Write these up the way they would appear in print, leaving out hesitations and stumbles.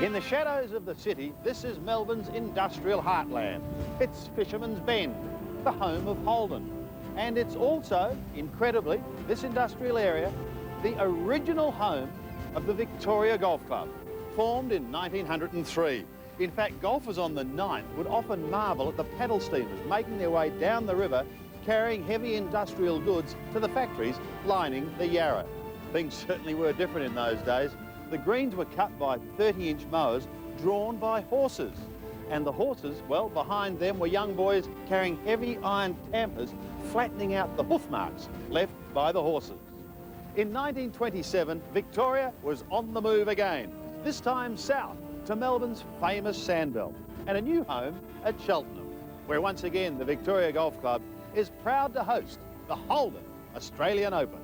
In the shadows of the city, this is Melbourne's industrial heartland. It's Fisherman's Bend, the home of Holden. And it's also, incredibly, this industrial area, the original home of the Victoria Golf Club, formed in 1903. In fact, golfers on the 9th would often marvel at the paddle steamers making their way down the river, carrying heavy industrial goods to the factories lining the Yarra. Things certainly were different in those days. The greens were cut by 30-inch mowers drawn by horses. And the horses, well, behind them were young boys carrying heavy iron tampers, flattening out the hoof marks left by the horses. In 1927, Victoria was on the move again, this time south to Melbourne's famous sandbelt, and a new home at Cheltenham, where once again the Victoria Golf Club is proud to host the Holden Australian Open.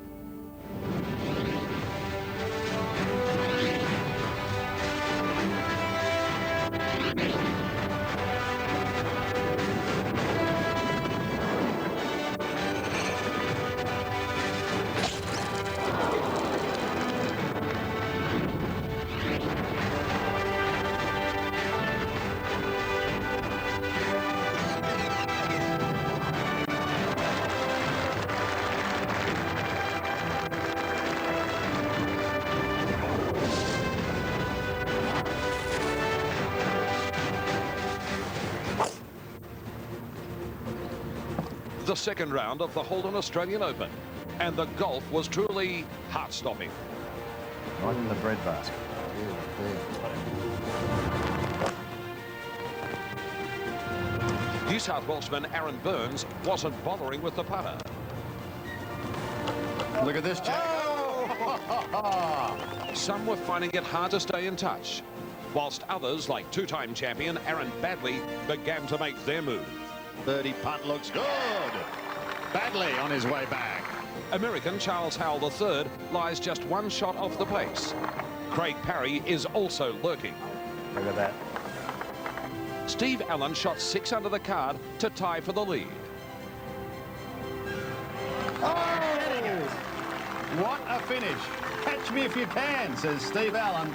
The second round of the Holden Australian Open, and the golf was truly heart-stopping. Right in the breadbasket. New South Welshman Aaron Burns wasn't bothering with the putter. Look at this, Jack. Oh! Some were finding it hard to stay in touch, whilst others, like two-time champion Aaron Baddeley, began to make their move. 30 putt looks good. Baddeley on his way back. American Charles Howell III lies just one shot off the pace. Craig Parry is also lurking. Look at that. Steve Allen shot 6 under the card to tie for the lead. Oh! What a finish. Catch me if you can, says Steve Allen.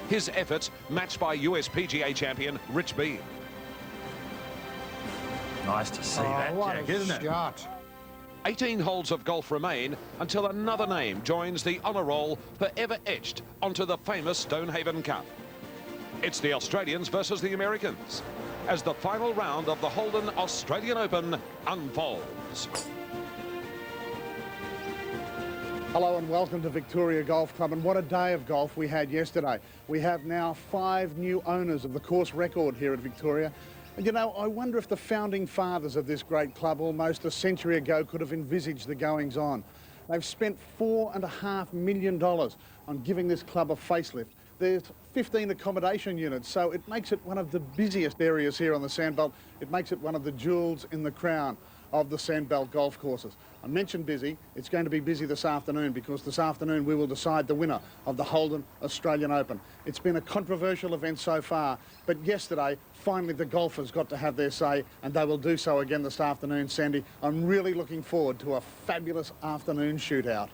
His efforts matched by US PGA champion Rich Beem. Nice to see that, Jack, isn't it? 18 holes of golf remain until another name joins the honour roll forever etched onto the famous Stonehaven Cup. It's the Australians versus the Americans as the final round of the Holden Australian Open unfolds. Hello and welcome to Victoria Golf Club, and what a day of golf we had yesterday. We have now 5 new owners of the course record here at Victoria. And you know, I wonder if the founding fathers of this great club almost a century ago could have envisaged the goings-on. They've spent $4.5 million on giving this club a facelift. There's 15 accommodation units, so it makes it one of the busiest areas here on the Sandbelt. It makes it one of the jewels in the crown of the Sandbelt golf courses. I mentioned busy. It's going to be busy this afternoon because this afternoon we will decide the winner of the Holden Australian Open. It's been a controversial event so far, but yesterday, finally the golfers got to have their say, and they will do so again this afternoon, Sandy. I'm really looking forward to a fabulous afternoon shootout.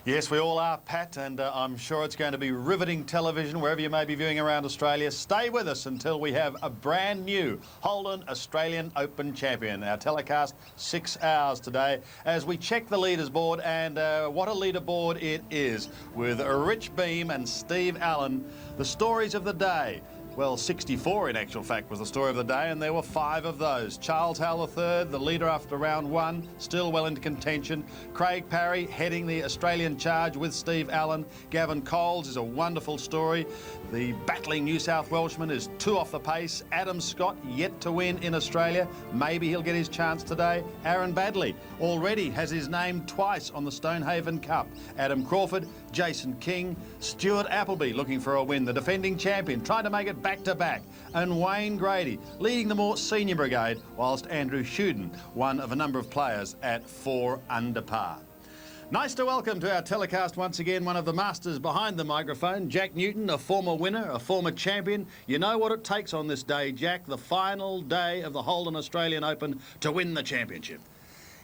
Yes, we all are, Pat, and I'm sure it's going to be riveting television wherever you may be viewing around Australia. Stay with us until we have a brand new Holden Australian Open champion. Our telecast, 6 hours today, as we check the leaders board, and what a leaderboard it is, with Rich Beem and Steve Allen, the stories of the day. Well, 64 in actual fact was the story of the day, and there were 5 of those. Charles Howell III, the leader after round 1, still well into contention. Craig Parry heading the Australian charge with Steve Allen. Gavin Coles is a wonderful story. The battling New South Welshman is 2 off the pace. Adam Scott yet to win in Australia. Maybe he'll get his chance today. Aaron Baddeley already has his name twice on the Stonehaven Cup. Adam Crawford, Jason King, Stuart Appleby looking for a win. The defending champion trying to make it back-to-back. And Wayne Grady leading the more senior brigade, whilst Andrew Shuden, one of a number of players at 4 under par. Nice to welcome to our telecast once again one of the masters behind the microphone, Jack Newton, a former winner, a former champion. You know what it takes on this day, Jack, the final day of the Holden Australian Open to win the championship.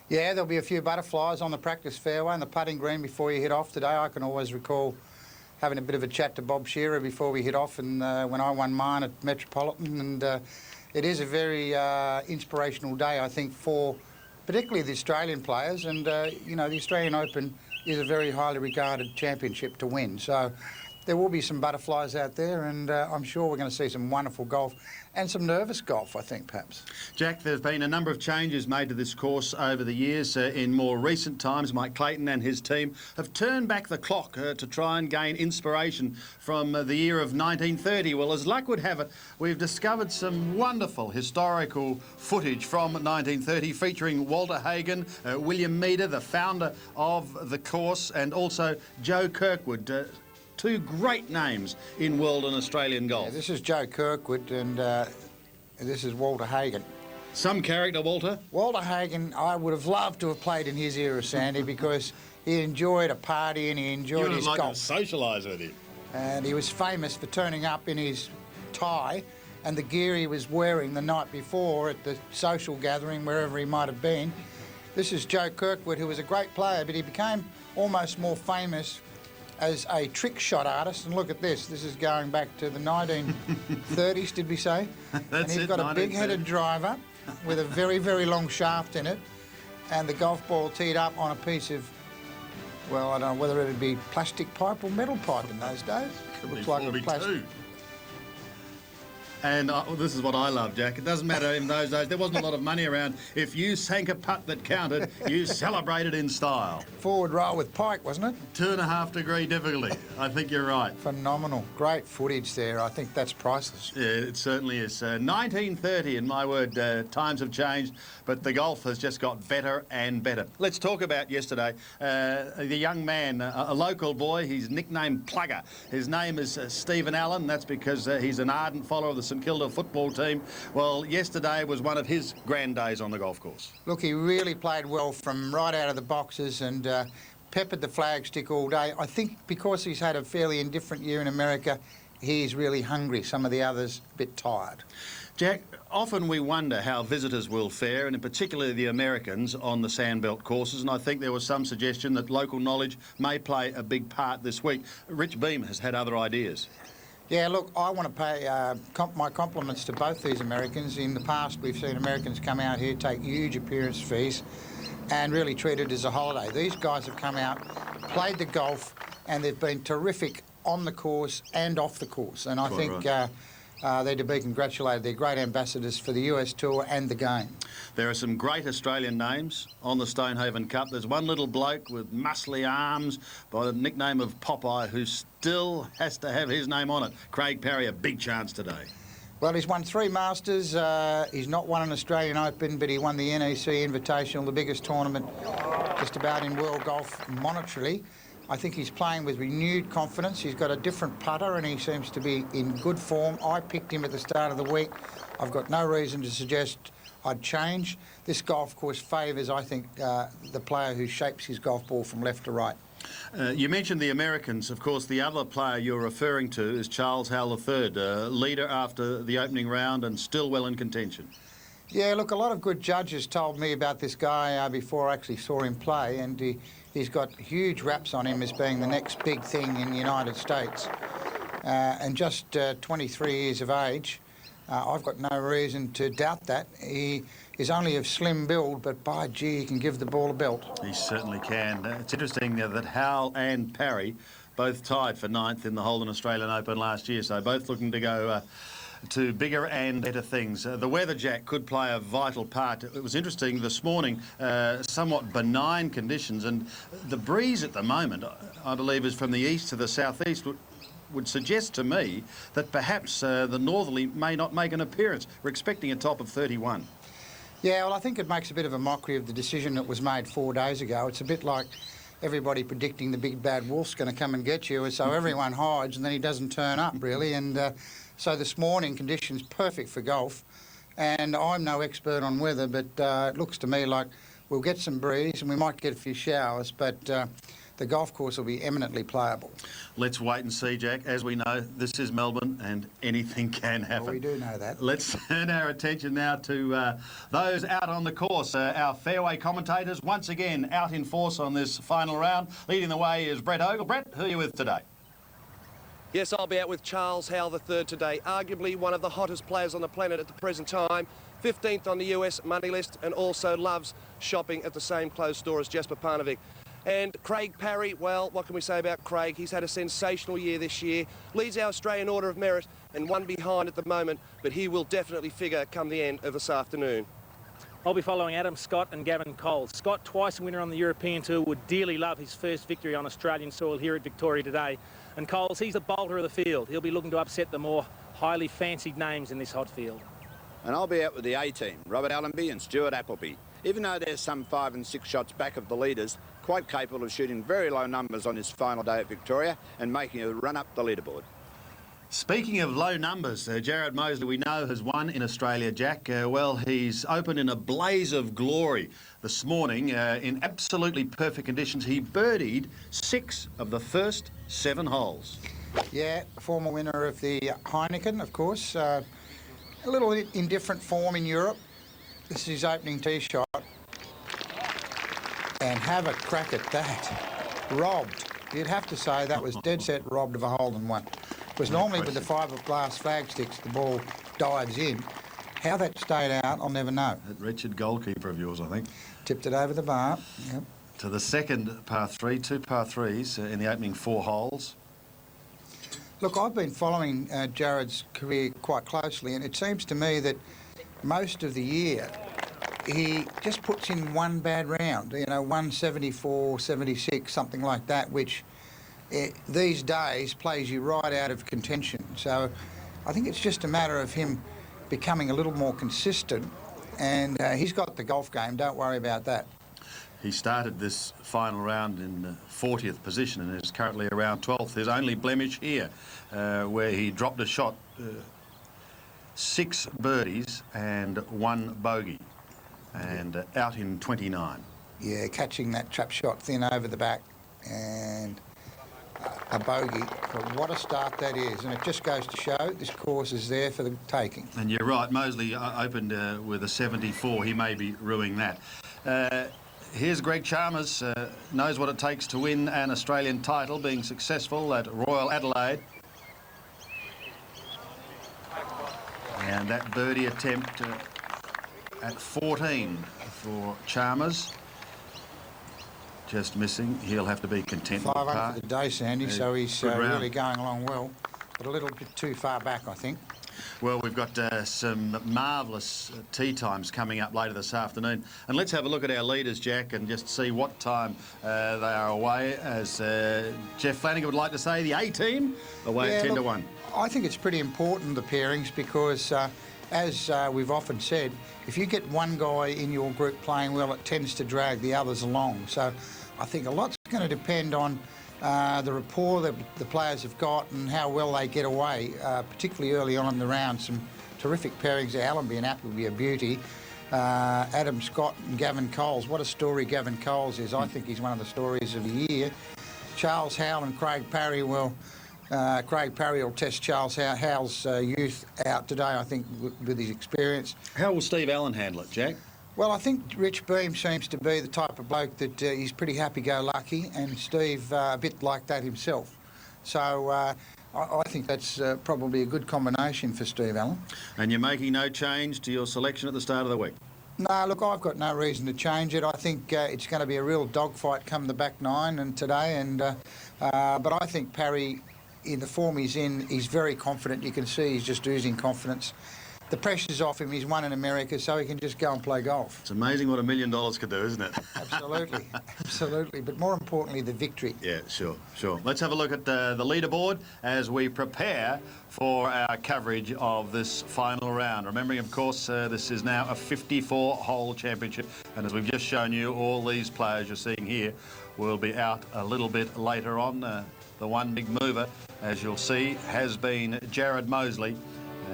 Yeah, there'll be a few butterflies on the practice fairway and the putting green before you hit off today. I can always recall having a bit of a chat to Bob Shearer before we hit off, and when I won mine at Metropolitan, and it is a very inspirational day, I think, for particularly the Australian players, and you know, the Australian Open is a very highly regarded championship to win. So there will be some butterflies out there, and I'm sure we're going to see some wonderful golf and some nervous golf, I think, perhaps. Jack, there's been a number of changes made to this course over the years. In more recent times, Mike Clayton and his team have turned back the clock to try and gain inspiration from the year of 1930. Well, as luck would have it, we've discovered some wonderful historical footage from 1930 featuring Walter Hagen, William Meader, the founder of the course, and also Joe Kirkwood. Two great names in world and Australian golf. Yeah, this is Joe Kirkwood, and this is Walter Hagen. Some character, Walter. Walter Hagen, I would have loved to have played in his era, Sandy, because he enjoyed a party and he enjoyed his golf. You would like to socialise with him. And he was famous for turning up in his tie and the gear he was wearing the night before at the social gathering, wherever he might have been. This is Joe Kirkwood, who was a great player, but he became almost more famous as a trick shot artist. And look at this. This is going back to the 1930s, did we say? And he's got a big-headed driver with a very, very long shaft in it, and the golf ball teed up on a piece of, well, I don't know whether it would be plastic pipe or metal pipe in those days. It looks like a plastic. And this is what I love, Jack. It doesn't matter in those days. There wasn't a lot of money around. If you sank a putt that counted, you celebrated in style. Forward roll with pike, wasn't it? 2.5 degree difficulty. I think you're right. Phenomenal. Great footage there. I think that's priceless. Yeah, it certainly is. 1930, in my word, times have changed, but the golf has just got better and better. Let's talk about yesterday. The young man, a local boy, he's nicknamed Plugger. His name is Stephen Allen. That's because he's an ardent follower of the St Kilda football team. Well, yesterday was one of his grand days on the golf course. Look, he really played well from right out of the boxes and peppered the flagstick all day. I think because he's had a fairly indifferent year in America, he's really hungry. Some of the others a bit tired. Jack, often we wonder how visitors will fare, and in particular the Americans, on the Sandbelt courses, and I think there was some suggestion that local knowledge may play a big part this week. Rich Beam has had other ideas. Yeah, look, I want to pay my compliments to both these Americans. In the past, we've seen Americans come out here, take huge appearance fees and really treat it as a holiday. These guys have come out, played the golf, and they've been terrific on the course and off the course. And I think they're to be congratulated. They're great ambassadors for the US Tour and the game. There are some great Australian names on the Stonehaven Cup. There's one little bloke with muscly arms by the nickname of Popeye who still has to have his name on it. Craig Parry, a big chance today. Well, he's won 3 Masters. He's not won an Australian Open, but he won the NEC Invitational, the biggest tournament just about in world golf monetarily. I think he's playing with renewed confidence. He's got a different putter and he seems to be in good form. I picked him at the start of the week. I've got no reason to suggest I'd change. This golf course favours, I think, the player who shapes his golf ball from left to right. You mentioned the Americans. Of course, the other player you're referring to is Charles Howell III, leader after the opening round and still well in contention. Yeah, look, a lot of good judges told me about this guy before I actually saw him play, and he's got huge raps on him as being the next big thing in the United States. And just 23 years of age, I've got no reason to doubt that. He is only of slim build, but by gee, he can give the ball a belt. He certainly can. It's interesting that Howell and Parry both tied for 9th in the Holden Australian Open last year, so both looking to go to bigger and better things. The weather, Jack, could play a vital part. It was interesting this morning, somewhat benign conditions, and the breeze at the moment, I believe, is from the east to the southeast, would suggest to me that perhaps the northerly may not make an appearance. We're expecting a top of 31. Yeah, well, I think it makes a bit of a mockery of the decision that was made 4 days ago. It's a bit like everybody predicting the big bad wolf's going to come and get you, so everyone hides and then he doesn't turn up, really. And so this morning, conditions perfect for golf. And I'm no expert on weather, but it looks to me like we'll get some breeze and we might get a few showers, but the golf course will be eminently playable. Let's wait and see, Jack. As we know, this is Melbourne and anything can happen. Well, we do know that. Let's turn our attention now to those out on the course. Our fairway commentators once again out in force on this final round. Leading the way is Brett Ogle. Brett, who are you with today? Yes, I'll be out with Charles Howell III today, arguably one of the hottest players on the planet at the present time, 15th on the US money list, and also loves shopping at the same clothes store as Jesper Parnevik. And Craig Parry, well, what can we say about Craig? He's had a sensational year this year, leads our Australian Order of Merit and one behind at the moment, but he will definitely figure come the end of this afternoon. I'll be following Adam Scott and Gavin Coles. Scott, twice winner on the European Tour, would dearly love his first victory on Australian soil here at Victoria today. And Coles, he's the bolter of the field. He'll be looking to upset the more highly fancied names in this hot field. And I'll be out with the A-team, Robert Allenby and Stuart Appleby. Even though they're some 5 and 6 shots back of the leaders, quite capable of shooting very low numbers on his final day at Victoria and making a run up the leaderboard. Speaking of low numbers, Jared Moseley, we know, has won in Australia, Jack. Well, he's opened in a blaze of glory this morning in absolutely perfect conditions. He birdied 6 of the first 7 holes. Yeah, former winner of the Heineken, of course. A little in different form in Europe. This is his opening tee shot. And have a crack at that. Robbed. You'd have to say that was dead set robbed of a hole in one. Because normally with the fiberglass flag sticks, the ball dives in. How that stayed out, I'll never know. That wretched goalkeeper of yours, I think. Tipped it over the bar. Yep. To the second par 3, 2 par 3s in the opening 4 holes. Look, I've been following Jared's career quite closely, and it seems to me that most of the year he just puts in one bad round, you know, 174, 76, something like that, which these days plays you right out of contention. So I think it's just a matter of him becoming a little more consistent, and he's got the golf game, don't worry about that. He started this final round in 40th position and is currently around 12th. His only blemish here, where he dropped a shot, 6 birdies and 1 bogey, and out in 29. Yeah, catching that trap shot thin over the back and a bogey. But what a start that is, and it just goes to show this course is there for the taking. And you're right, Moseley opened with a 74. He may be ruining that. Here's Greg Chalmers, knows what it takes to win an Australian title, being successful at Royal Adelaide. And that birdie attempt at 14 for Chalmers. Just missing. He'll have to be content with 5 the par. under the day, Sandy, so he's really going along well. But a little bit too far back, I think. Well, we've got some marvellous tee times coming up later this afternoon. And let's have a look at our leaders, Jack, and just see what time they are away. As Jeff Flanagan would like to say, the A-team away at 10 to 1. I think it's pretty important, the pairings, because as we've often said, if you get one guy in your group playing well, it tends to drag the others along. So I think a lot's going to depend on the rapport that the players have got and how well they get away, particularly early on in the round. Some terrific pairings. Allenby and Appleby a beauty. Adam Scott and Gavin Coles. What a story Gavin Coles is. I think he's one of the stories of the year. Charles Howell and Craig Parry will... Craig Parry will test Charles Howell's youth out today, I think, with his experience. How will Steve Allen handle it, Jack? Well, I think Rich Beam seems to be the type of bloke that he's pretty happy-go-lucky, and Steve a bit like that himself. So I think that's probably a good combination for Steve Allen. And you're making no change to your selection at the start of the week? No, look, I've got no reason to change it. I think it's going to be a real dogfight come the back 9 and today, and but I think Parry, in the form he's in, he's very confident. You can see he's just oozing confidence. The pressure's off him. He's won in America, so he can just go and play golf. It's amazing what $1 million could do, isn't it? Absolutely, absolutely. But more importantly, the victory. Yeah, sure. Let's have a look at the leaderboard as we prepare for our coverage of this final round. Remembering, of course, this is now a 54-hole championship, and as we've just shown you, all these players you're seeing here will be out a little bit later on. The one big mover, as you'll see, has been Jared Moseley.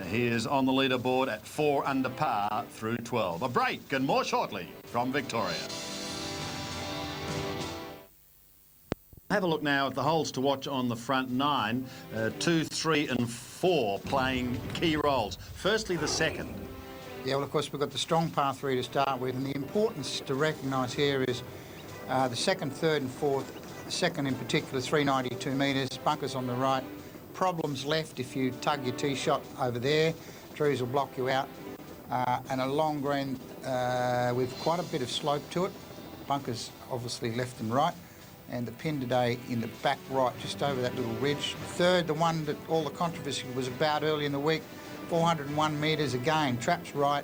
He is on the leaderboard at 4 under par through 12. A break and more shortly from Victoria. Have a look now at the holes to watch on the front 9. 2, 3 and 4 playing key roles. Firstly, the second. Yeah, well, of course, we've got the strong par 3 to start with, and the importance to recognise here is the second, third and fourth. The second in particular, 392 metres, bunkers on the right, problems left if you tug your tee shot over there. Trees will block you out. And a long green with quite a bit of slope to it. Bunkers obviously left and right. And the pin today in the back right, just over that little ridge. Third, the one that all the controversy was about early in the week, 401 metres again, traps right,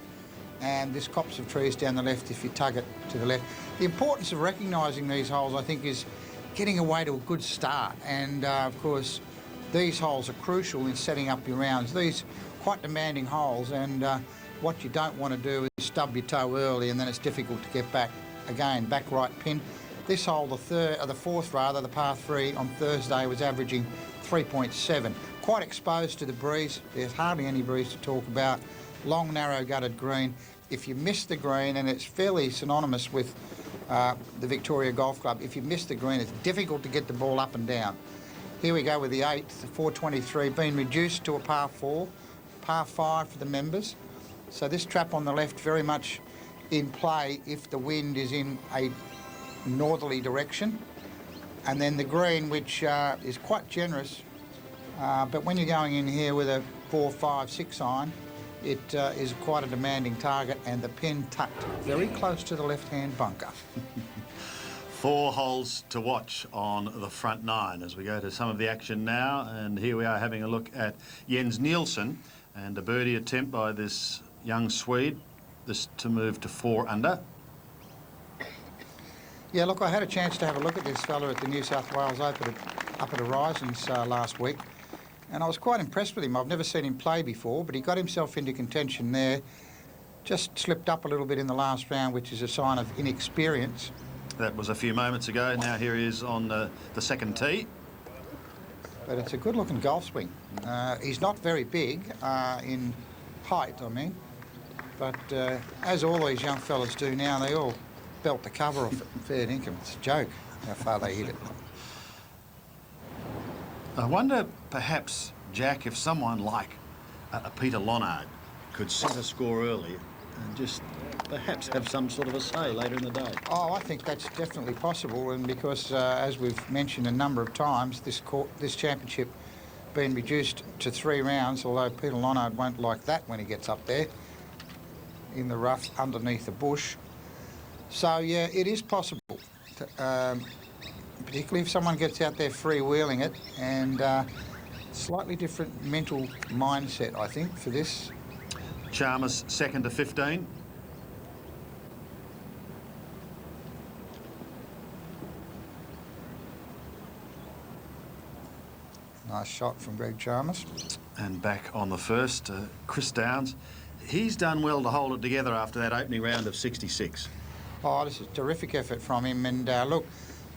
and this copse of trees down the left if you tug it to the left. The importance of recognising these holes, I think, is getting away to a good start. And of course, these holes are crucial in setting up your rounds. These quite demanding holes, and what you don't want to do is stub your toe early, and then it's difficult to get back. Again, back right pin. This hole, the fourth rather, the par 3 on Thursday was averaging 3.7. Quite exposed to the breeze. There's hardly any breeze to talk about. Long, narrow gutted green. If you miss the green, and it's fairly synonymous with the Victoria Golf Club, if you miss the green, it's difficult to get the ball up and down. Here we go with the 8th, the 423, being reduced to a par 4, par 5 for the members. So this trap on the left very much in play if the wind is in a northerly direction, and then the green, which is quite generous, but when you're going in here with a 4, 5, 6 iron, it is quite a demanding target, and the pin tucked very close to the left-hand bunker. 4 holes to watch on the front 9 as we go to some of the action now, and here we are having a look at Jens Nielsen and a birdie attempt by this young Swede, this to move to 4 under. Yeah, look, I had a chance to have a look at this fella at the New South Wales Open up at Horizons last week, and I was quite impressed with him. I've never seen him play before, but he got himself into contention there. Just slipped up a little bit in the last round, which is a sign of inexperience. That was a few moments ago. Now here he is on the second tee. But it's a good-looking golf swing. He's not very big in height, I mean, but as all these young fellas do now, they all belt the cover off it. Fair dinkum. It's a joke how far they hit it. I wonder, perhaps, Jack, if someone like a Peter Lonard could set a score early and just perhaps have some sort of a say later in the day. Oh, I think that's definitely possible, and because, as we've mentioned a number of times, this championship been reduced to 3 rounds, although Peter Lonard won't like that when he gets up there in the rough underneath the bush. So, yeah, it is possible, particularly if someone gets out there freewheeling it, and slightly different mental mindset, I think, for this. Chalmers second to 15. Nice shot from Greg Chalmers. And back on the first, Chris Downs. He's done well to hold it together after that opening round of 66. Oh, this is a terrific effort from him, and look,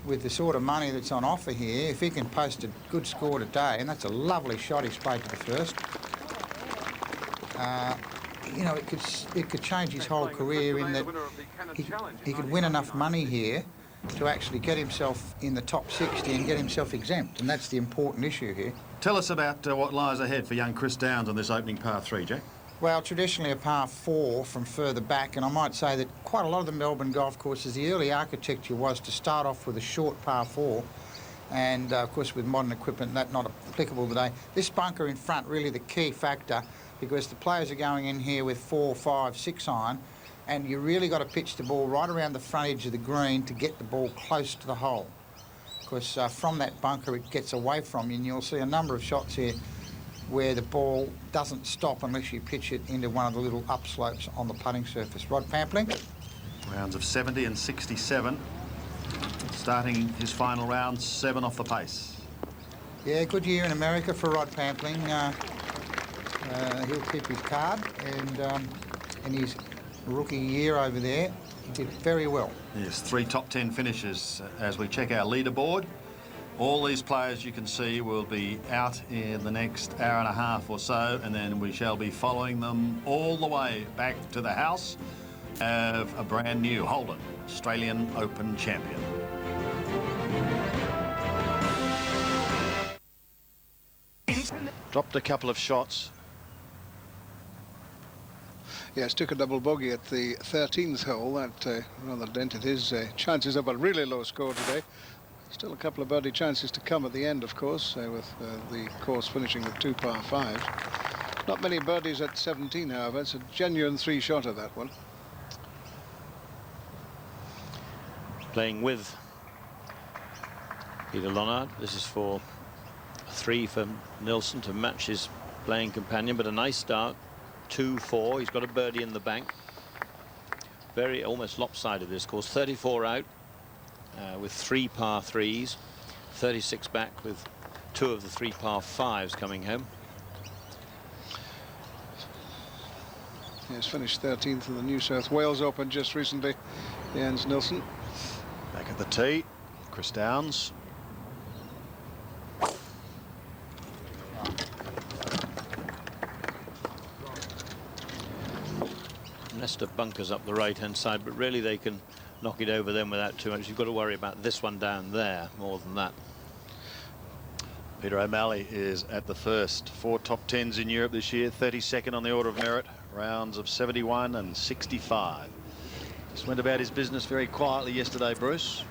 with the sort of money that's on offer here, if he can post a good score today, and that's a lovely shot he sprayed to the first, you know, it could change his whole career in that he could win enough money here to actually get himself in the top 60 and get himself exempt, and that's the important issue here. Tell us about what lies ahead for young Chris Downs on this opening par 3, Jack. Well, traditionally a par 4 from further back, and I might say that quite a lot of the Melbourne golf courses, the early architecture was to start off with a short par 4, and of course with modern equipment that's not applicable today. This bunker in front really the key factor, because the players are going in here with 4, 5, 6 iron, and you really got to pitch the ball right around the front edge of the green to get the ball close to the hole. Because from that bunker it gets away from you, and you'll see a number of shots here where the ball doesn't stop unless you pitch it into one of the little upslopes on the putting surface. Rod Pampling. Rounds of 70 and 67. Starting his final round, 7 off the pace. Yeah, good year in America for Rod Pampling. He'll keep his card, and in his rookie year over there, he did very well. Yes, 3 top 10 finishes as we check our leaderboard. All these players you can see will be out in the next hour and a half or so, and then we shall be following them all the way back to the house of a brand new Holden Australian Open champion. Dropped a couple of shots. Yes, took a double bogey at the 13th hole. That rather dented his chances of a really low score today. Still a couple of birdie chances to come at the end, of course, with the course finishing with 2 par 5s. Not many birdies at 17, however. It's a genuine 3-shotter, that one. Playing with Peter Lonard. This is for a 3 for Nilsson to match his playing companion, but a nice start. 2-4. He's got a birdie in the bank. Very almost lopsided this course. 34 out with 3 par 3s. 36 back with 2 of the 3 par 5s coming home. He's finished 13th in the New South Wales Open just recently. Jens Nilsson. Back at the tee, Chris Downs. Nest of bunkers up the right-hand side, but really they can knock it over them without too much. You've got to worry about this one down there more than that. Peter O'Malley is at the first. 4 top 10s in Europe this year, 32nd on the order of merit, rounds of 71 and 65. Just went about his business very quietly yesterday, Bruce.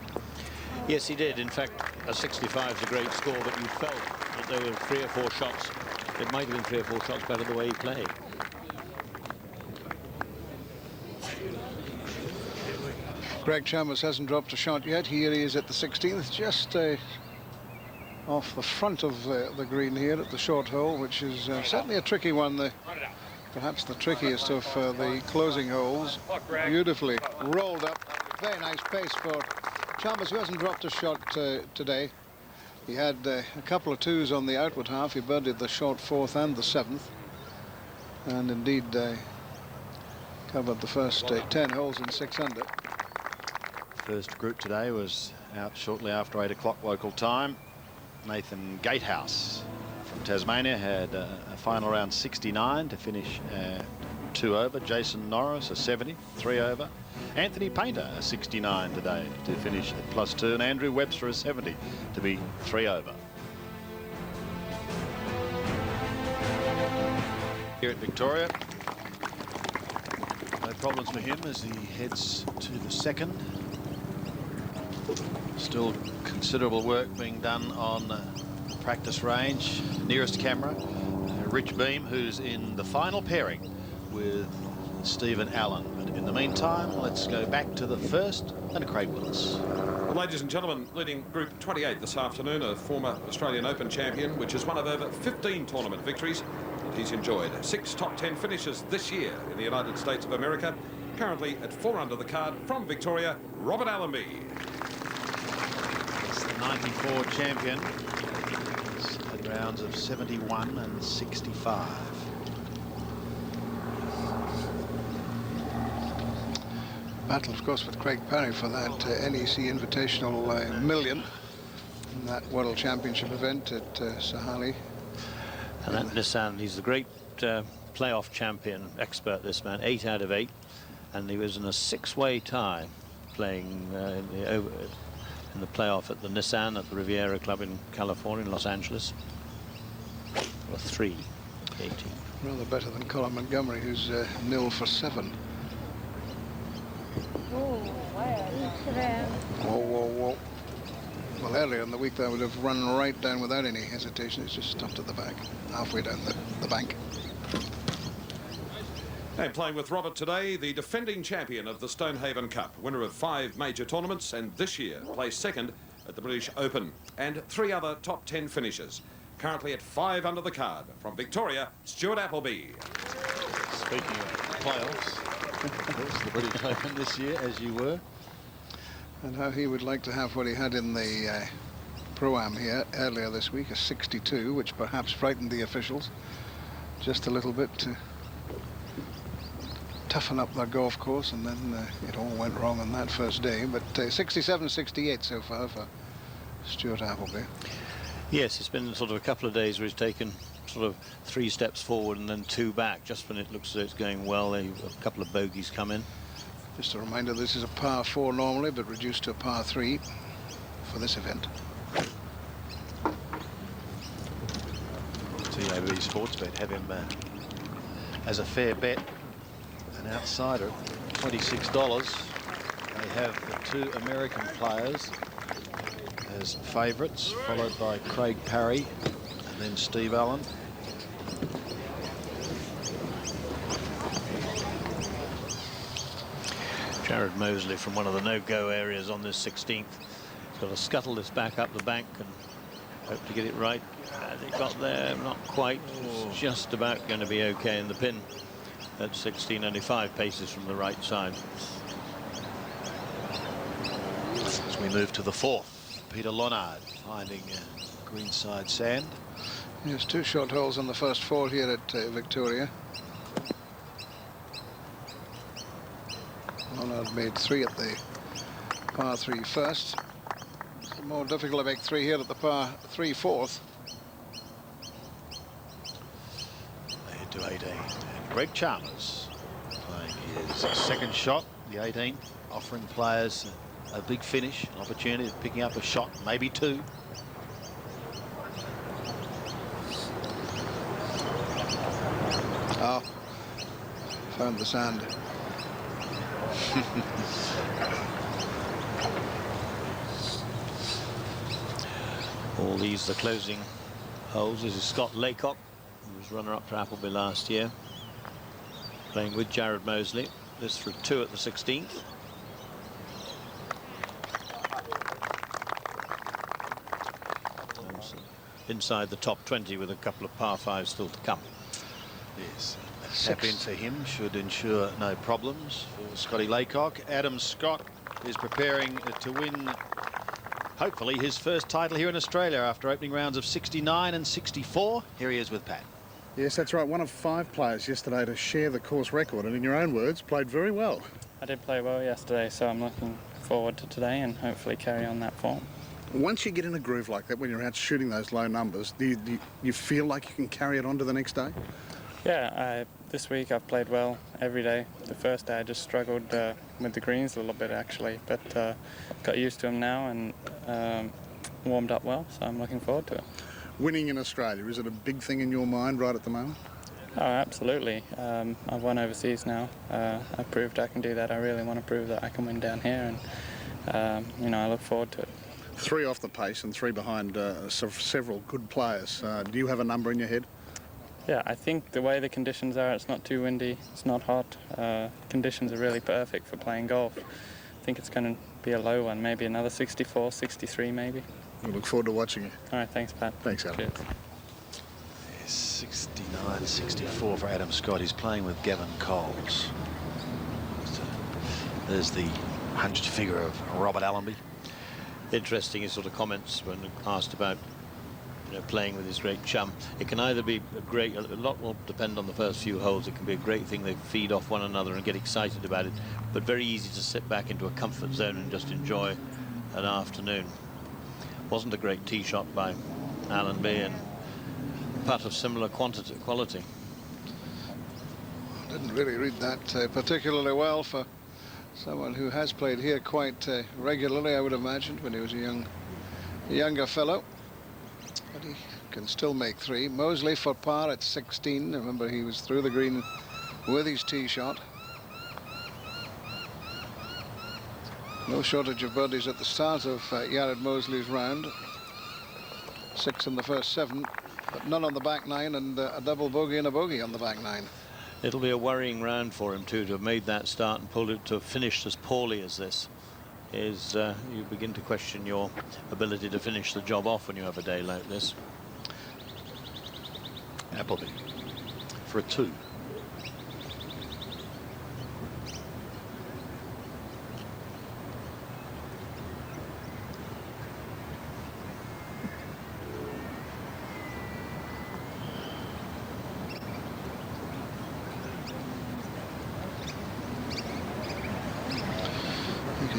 Yes, he did. In fact, a 65 is a great score, but you felt that there were 3 or 4 shots. It might have been 3 or 4 shots better the way he played. Greg Chalmers hasn't dropped a shot yet. Here he is at the 16th, just off the front of the green here at the short hole, which is certainly a tricky one. Perhaps the trickiest of the closing holes. Beautifully rolled up. Very nice pace for Chalmers, who hasn't dropped a shot today. He had a couple of 2s on the outward half. He birdied the short 4th and the 7th. And indeed covered the first 10 holes in 6 under. First group today was out shortly after 8 o'clock local time. Nathan Gatehouse from Tasmania had a final round 69 to finish 2 over. Jason Norris a 70, 3 over. Anthony Painter a 69 today to finish at +2, and Andrew Webster a 70 to be 3 over. Here at Victoria, no problems for him as he heads to the second. Still considerable work being done on the practice range. Nearest camera, Rich Beam, who's in the final pairing with Stephen Allen. But in the meantime, let's go back to the first and Craig Willis. Well, ladies and gentlemen, leading Group 28 this afternoon, a former Australian Open champion, which is one of over 15 tournament victories that he's enjoyed. 6 top 10 finishes this year in the United States of America. Currently at 4 under the card from Victoria, Robert Allenby. It's the 94 champion. It's at rounds of 71 and 65. Battle, of course, with Craig Parry for that NEC Invitational million in that World Championship event at Sahali. And that Nissan, he's the great playoff champion expert, this man. 8 out of 8. And he was in a 6-way tie playing in the playoff at the Nissan at the Riviera Club in California, in Los Angeles. Or 3, 18. Rather better than Colin Montgomery, who's 0 for 7. Whoa, whoa, whoa. Well, earlier in the week, that would have run right down without any hesitation. It's just stopped at the back, halfway down the bank. And playing with Robert today, the defending champion of the Stonehaven Cup, winner of 5 major tournaments, and this year placed 2nd at the British Open, and 3 other top 10 finishes. Currently at 5 under the card. From Victoria, Stuart Appleby. Speaking of playoffs, of course, the British Open this year, as you were. And how he would like to have what he had in the Pro-Am here earlier this week, a 62, which perhaps frightened the officials just a little bit to toughen up their golf course, and then it all went wrong on that first day. But 67-68 so far for Stuart Appleby. Yes, it's been sort of a couple of days where he's taken sort of 3 steps forward and then 2 back. Just when it looks as though it's going well, a couple of bogeys come in. Just a reminder, this is a par 4 normally, but reduced to a par 3 for this event. TAB Sportsbet have him as a fair bet, an outsider, $26. They have the 2 American players as favourites, followed by Craig Parry and then Steve Allen. Jared Moseley from one of the no-go areas on this 16th. He's got to scuttle this back up the bank and hope to get it right. And he got there, not quite. It's just about going to be okay in the pin at 16, only 5 paces from the right side. As we move to the 4th, Peter Lonard finding greenside sand. Yes, 2 short holes on the first 4 here at Victoria. Lonard made 3 at the par 3 first. It's more difficult to make 3 here at the par 3 fourth. They head to 18. And Greg Chalmers playing his second shot, the 18, offering players a big finish, an opportunity of picking up a shot, maybe 2. Oh, found the sand. All these the closing holes. This is Scott Laycock, who was runner-up for Appleby last year, playing with Jared Moseley. This for 2 at the 16th. Inside the top 20 with a couple of par 5s still to come. Yes, a tap in for him should ensure no problems for Scotty Laycock. Adam Scott is preparing to win, hopefully, his first title here in Australia after opening rounds of 69 and 64. Here he is with Pat. Yes, that's right. One of 5 players yesterday to share the course record, and in your own words, played very well. I did play well yesterday, so I'm looking forward to today and hopefully carry on that form. Once you get in a groove like that, when you're out shooting those low numbers, do you feel like you can carry it on to the next day? Yeah, this week I've played well every day. The first day I just struggled with the greens a little bit actually, but got used to them now and warmed up well, so I'm looking forward to it. Winning in Australia, is it a big thing in your mind right at the moment? Oh, absolutely. I've won overseas now. I've proved I can do that. I really want to prove that I can win down here, and you know, I look forward to it. 3 off the pace and 3 behind several good players. Do you have a number in your head? Yeah, I think the way the conditions are, it's not too windy, it's not hot. Conditions are really perfect for playing golf. I think it's going to be a low one, maybe another 64, 63 maybe. We look forward to watching you. All right, thanks, Pat. Thanks, Adam. Cheers. 69, 64 for Adam Scott. He's playing with Gavin Coles. There's the hunched figure of Robert Allenby. Interesting his sort of comments when asked about, you know, playing with his great chum. It can either be a lot will depend on the first few holes. It can be a great thing, they feed off one another and get excited about it, but very easy to sit back into a comfort zone and just enjoy an afternoon. Wasn't a great tee shot by Allenby, and putt of similar quality. Didn't really read that particularly well for someone who has played here quite regularly, I would imagine, when he was a younger fellow. But he can still make 3. Moseley for par at 16. Remember, he was through the green with his tee shot. No shortage of birdies at the start of Jared Moseley's round. 6 in the first 7, but none on the back 9, and a double bogey and a bogey on the back 9. It'll be a worrying round for him too, to have made that start and pulled it to finish as poorly as this. You begin to question your ability to finish the job off when you have a day like this. Appleby for a 2.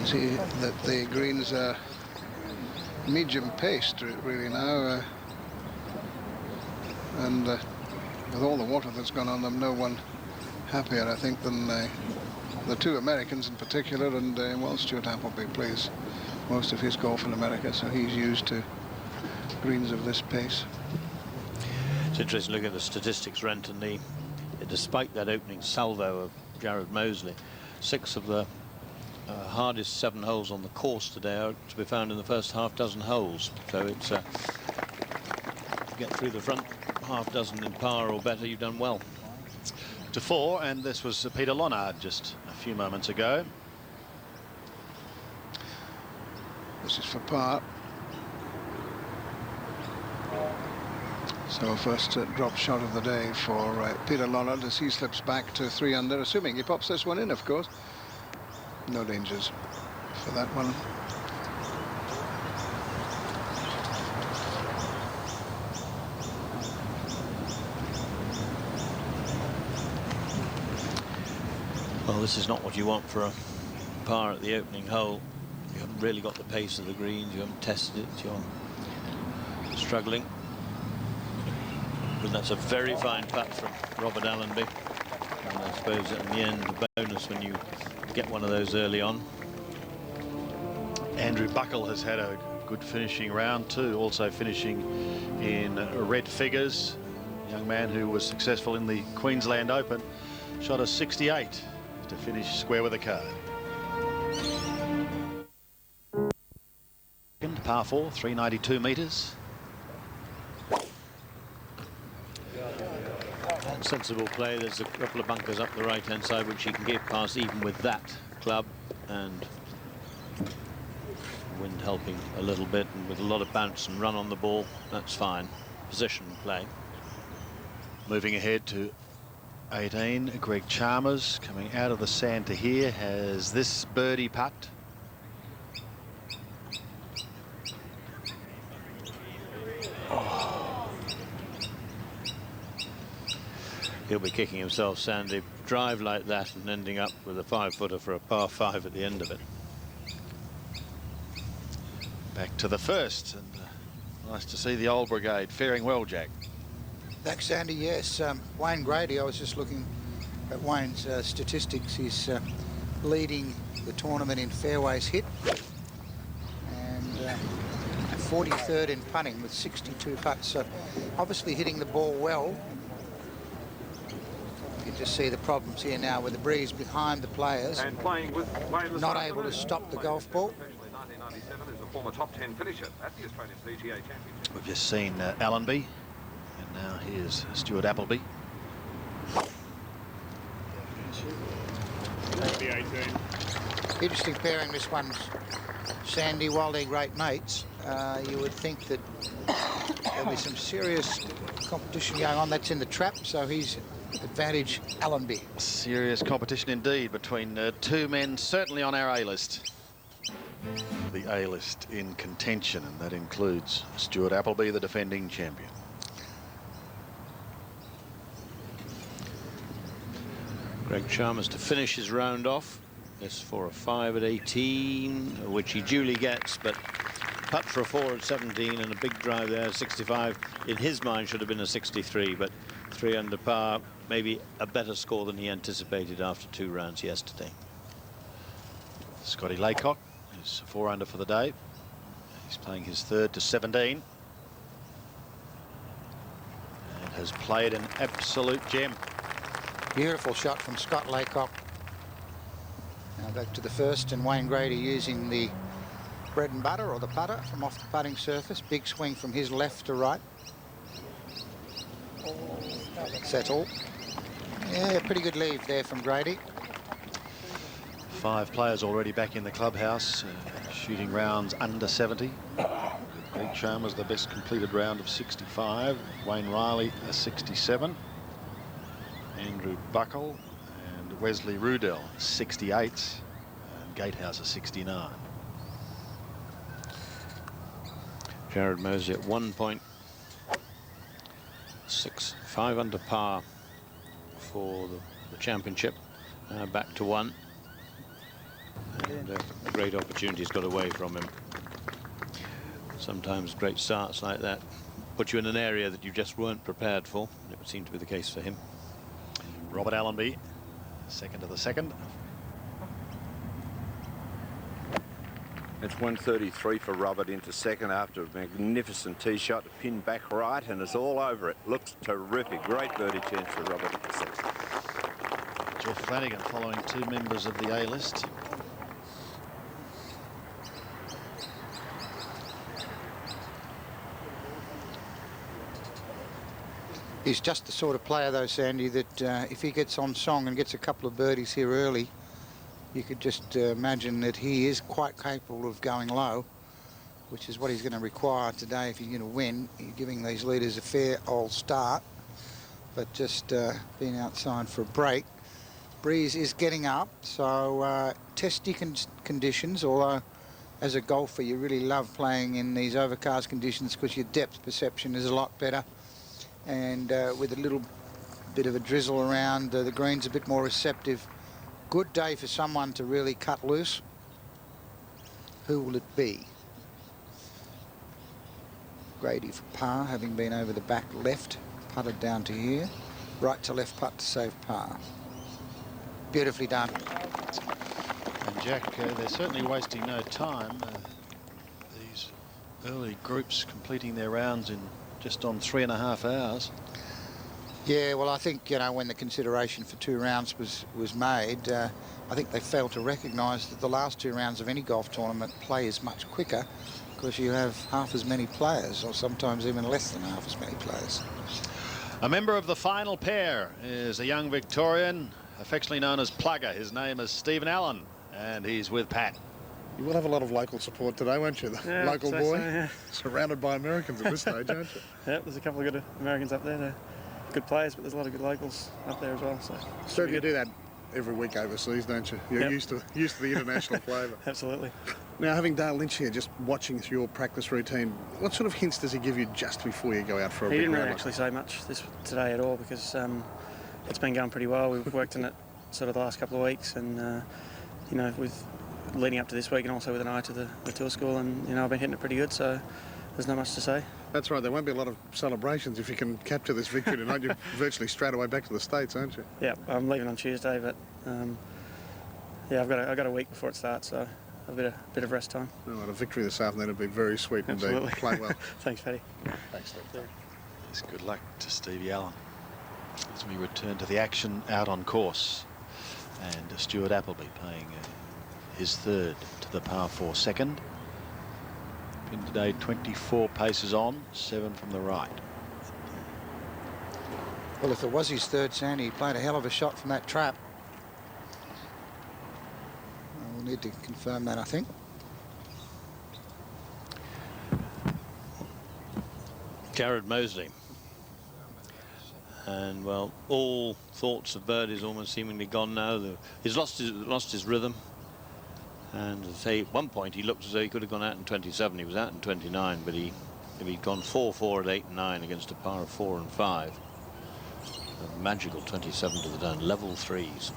See that the greens are medium paced really now, and with all the water that's gone on them, no one happier, I think, than the 2 Americans in particular. And well, Stuart Appleby plays most of his golf in America, so he's used to greens of this pace. It's interesting looking at the statistics, Renton. Despite that opening salvo of Jared Moseley, 6 of the hardest 7 holes on the course today are to be found in the first half dozen holes. So it's get through the front half dozen in par or better, you've done well. To 4, and this was Peter Lonard just a few moments ago. This is for par. So first drop shot of the day for Peter Lonard as he slips back to 3 under, assuming he pops this one in, of course. No dangers for that one. Well, this is not what you want for a par at the opening hole. You haven't really got the pace of the greens, you haven't tested it, you're struggling. But that's a very fine putt from Robert Allenby. And I suppose in the end, the bonus when you get one of those early on. Andrew Buckle has had a good finishing round too, also finishing in red figures. A young man who was successful in the Queensland Open, shot a 68 to finish square with a card. Par 4, 392 metres. Sensible play. There's a couple of bunkers up the right-hand side which he can get past even with that club, and wind helping a little bit, and with a lot of bounce and run on the ball, that's fine. Position play. Moving ahead to 18, Greg Chalmers coming out of the sand to here has this birdie putt. He'll be kicking himself, Sandy. Drive like that and ending up with a 5-footer for a par 5 at the end of it. Back to the first, and nice to see the old brigade faring well, Jack. Thanks, Sandy. Yes, Wayne Grady, I was just looking at Wayne's statistics. He's leading the tournament in fairways hit and 43rd in putting with 62 putts. So obviously hitting the ball well. You can just see the problems here now with the breeze behind the players, And playing with Wayne not able to stop the golf ball. 1997 is a former top 10 finisher at the Australian PGA Championship. We've just seen Allenby, and now here's Stuart Appleby. Interesting pairing, this one's Sandy. While they're great mates, you would think that there'll be some serious competition going on. That's in the trap, so he's advantage Allenby. Serious competition indeed between 2 men certainly on our A-list. The A-list in contention, and that includes Stuart Appleby, the defending champion. Greg Chalmers to finish his round off. This for a 5 at 18, which he duly gets, but putt for a 4 at 17 and a big drive there, 65. In his mind should have been a 63, but 3 under par, maybe a better score than he anticipated after 2 rounds yesterday. Scotty Laycock is 4 under for the day. He's playing his 3rd to 17. And has played an absolute gem. Beautiful shot from Scott Laycock. Now back to the first, and Wayne Grady using the bread and butter, or the putter, from off the putting surface. Big swing from his left to right. Settle. Yeah, pretty good leave there from Grady. 5 players already back in the clubhouse, shooting rounds under 70. Greg Chalmers, the best completed round of 65. Wayne Riley, a 67. Andrew Buckle and Wesley Rudell, 68. And Gatehouse, a 69. Jared Mosey at 1.6, 5 under par for the championship. Back to 1. And a great opportunity's got away from him. Sometimes great starts like that put you in an area that you just weren't prepared for. It would seem to be the case for him. Robert Allenby, 2nd of the 2nd. It's 133 for Robert into 2nd after a magnificent tee shot to pin back right, and it's all over it. Looks terrific. Great birdie chance for Robert into 6th. Jeff Flanagan following 2 members of the A-list. He's just the sort of player, though, Sandy, that if he gets on song and gets a couple of birdies here early, you could just imagine that he is quite capable of going low, which is what he's going to require today if he's going to win. He's giving these leaders a fair old start, but just being outside for a break. Breeze is getting up, so testy conditions, although as a golfer you really love playing in these overcast conditions because your depth perception is a lot better, and with a little bit of a drizzle around, the green's a bit more receptive. Good day for someone to really cut loose. Who will it be? Grady for par, having been over the back left, putted down to here. Right to left putt to save par. Beautifully done. And Jack, they're certainly wasting no time. These early groups completing their rounds in just on 3.5 hours. Yeah, well, I think, you know, when the consideration for 2 rounds was made, I think they failed to recognise that the last 2 rounds of any golf tournament play is much quicker because you have half as many players, or sometimes even less than half as many players. A member of the final pair is a young Victorian, affectionately known as Plugger. His name is Stephen Allen, and he's with Pat. You will have a lot of local support today, won't you? The local boy, so, yeah. Surrounded by Americans at this stage, aren't you? Yeah, there's a couple of good Americans up there. They're good players, but there's a lot of good locals up there as well. So certainly do that every week overseas, don't you? You're used to the international flavour. Absolutely. Now, having Dale Lynch here, just watching through your practice routine, what sort of hints does he give you just before you go out for a big round? He didn't really actually say much today at all because it's been going pretty well. We've worked on it sort of the last couple of weeks, and you know, with leading up to this week and also with an eye to the tour school, and you know, I've been hitting it pretty good, so there's not much to say. That's right, there won't be a lot of celebrations if you can capture this victory tonight. You're virtually straight away back to the States, aren't you? Yeah, I'm leaving on Tuesday, but yeah, I've got a week before it starts, so a bit of rest time. Oh, a victory this afternoon would be very sweet indeed. Play well. Thanks, Paddy. Thanks, Steve. Yes, good luck to Stevie Allen as we return to the action out on course. And Stuart Appleby playing his third to the par 4 second. Pin today 24 paces on, 7 from the right. Well, if it was his third, Sandy, he played a hell of a shot from that trap. We'll need to confirm that, I think. Jared Mosley. And, well, all thoughts of birdies almost seemingly gone now. He's lost his rhythm. And to say, at one point, he looked as though he could have gone out in 27. He was out in 29, but if he'd gone 4-4 at 8 and 9 against a par of 4 and 5, a magical 27 to the done, level 3s.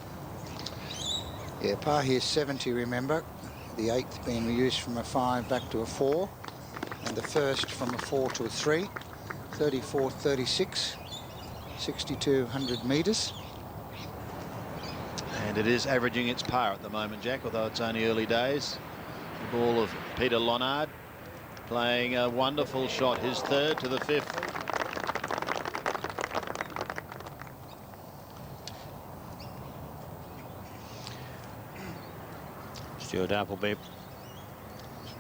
Yeah, par here 70, remember. The 8th being reduced from a 5 back to a 4, and the first from a 4 to a 3. 34-36, 6,200 metres. And it is averaging its par at the moment, Jack, although it's only early days. The ball of Peter Lonard playing a wonderful shot, his third to the 5th. Stuart Appleby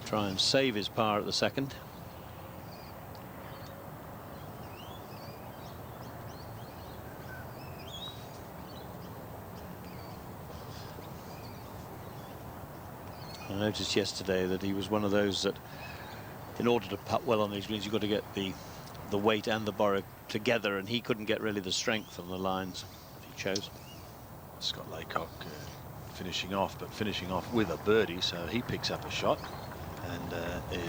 try and save his par at the second. I noticed yesterday that he was one of those that, in order to putt well on these greens, you've got to get the weight and the borrow together, and he couldn't get really the strength on the lines he chose. Scott Laycock finishing off, but finishing off with a birdie, so he picks up a shot and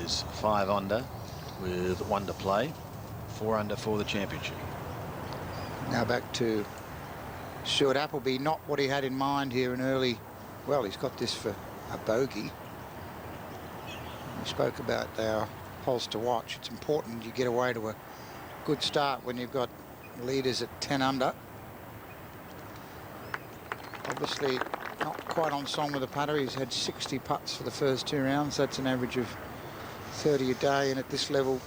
is 5 under with 1 to play, 4 under for the championship. Now back to Stuart Appleby, not what he had in mind here in early. Well, he's got this for a bogey. We spoke about our holes to watch. It's important you get away to a good start when you've got leaders at 10 under. Obviously not quite on song with the putter. He's had 60 putts for the first 2 rounds. That's an average of 30 a day, and at this level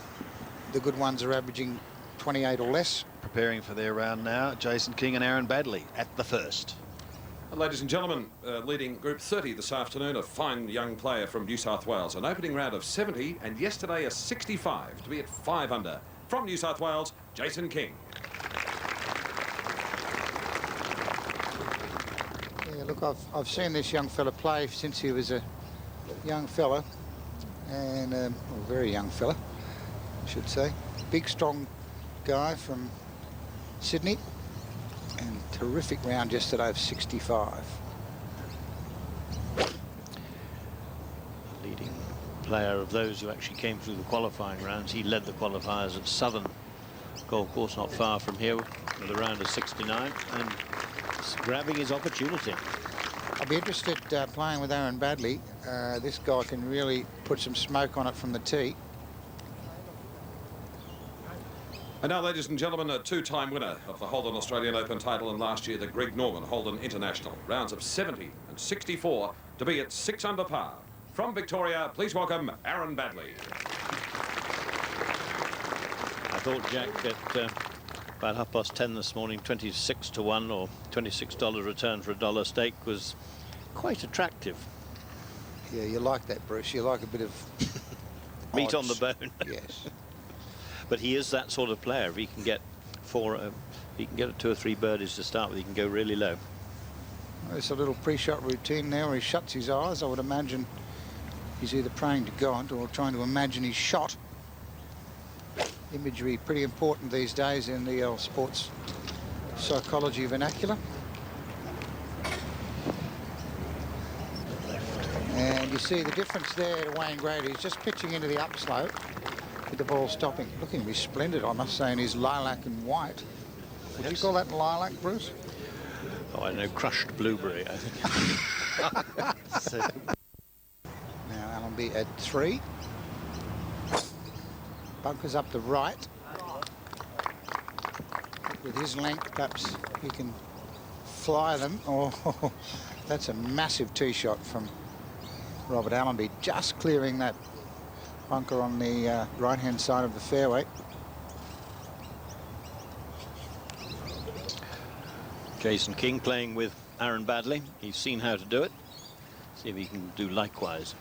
the good ones are averaging 28 or less. Preparing for their round now, Jason King and Aaron Baddeley at the first. Ladies and gentlemen, leading Group 30 this afternoon, a fine young player from New South Wales. An opening round of 70 and yesterday a 65 to be at 5 under. From New South Wales, Jason King. Look, I've seen this young fella play since he was a young fella, and well, very young fella, I should say. Big, strong guy from Sydney, and terrific round yesterday of 65. Leading player of those who actually came through the qualifying rounds. He led the qualifiers at Southern Golf Course, not far from here, with a round of 69, and grabbing his opportunity. I'll be interested playing with Aaron Baddeley. This guy can really put some smoke on it from the tee. And now, ladies and gentlemen, a two-time winner of the Holden Australian Open title and last year the Greg Norman Holden International. Rounds of 70 and 64 to be at 6 under par. From Victoria, please welcome Aaron Baddeley. I thought Jack at about 10:30 this morning, 26 to 1 or $26 return for $1 stake was quite attractive. Yeah, you like that, Bruce. You like a bit of Meat on the odds. bone. Yes. But he is that sort of player. If he can get he can get 2 or 3 birdies to start with, he can go really low. There's a little pre-shot routine now where he shuts his eyes. I would imagine he's either praying to God or trying to imagine his shot. Imagery pretty important these days in the sports psychology vernacular. And you see the difference there to Wayne Grady. He's just pitching into the upslope with the ball stopping. Looking resplendent, I must say, in his lilac and white. Would you call that lilac, Bruce? Oh, I know, crushed blueberry, I think. So. Now Allenby at 3. Bunkers up the right. With his length, perhaps he can fly them. Oh, that's a massive tee shot from Robert Allenby, just clearing that bunker on the right-hand side of the fairway. Jason King playing with Aaron Baddeley. He's seen how to do it. See if he can do likewise.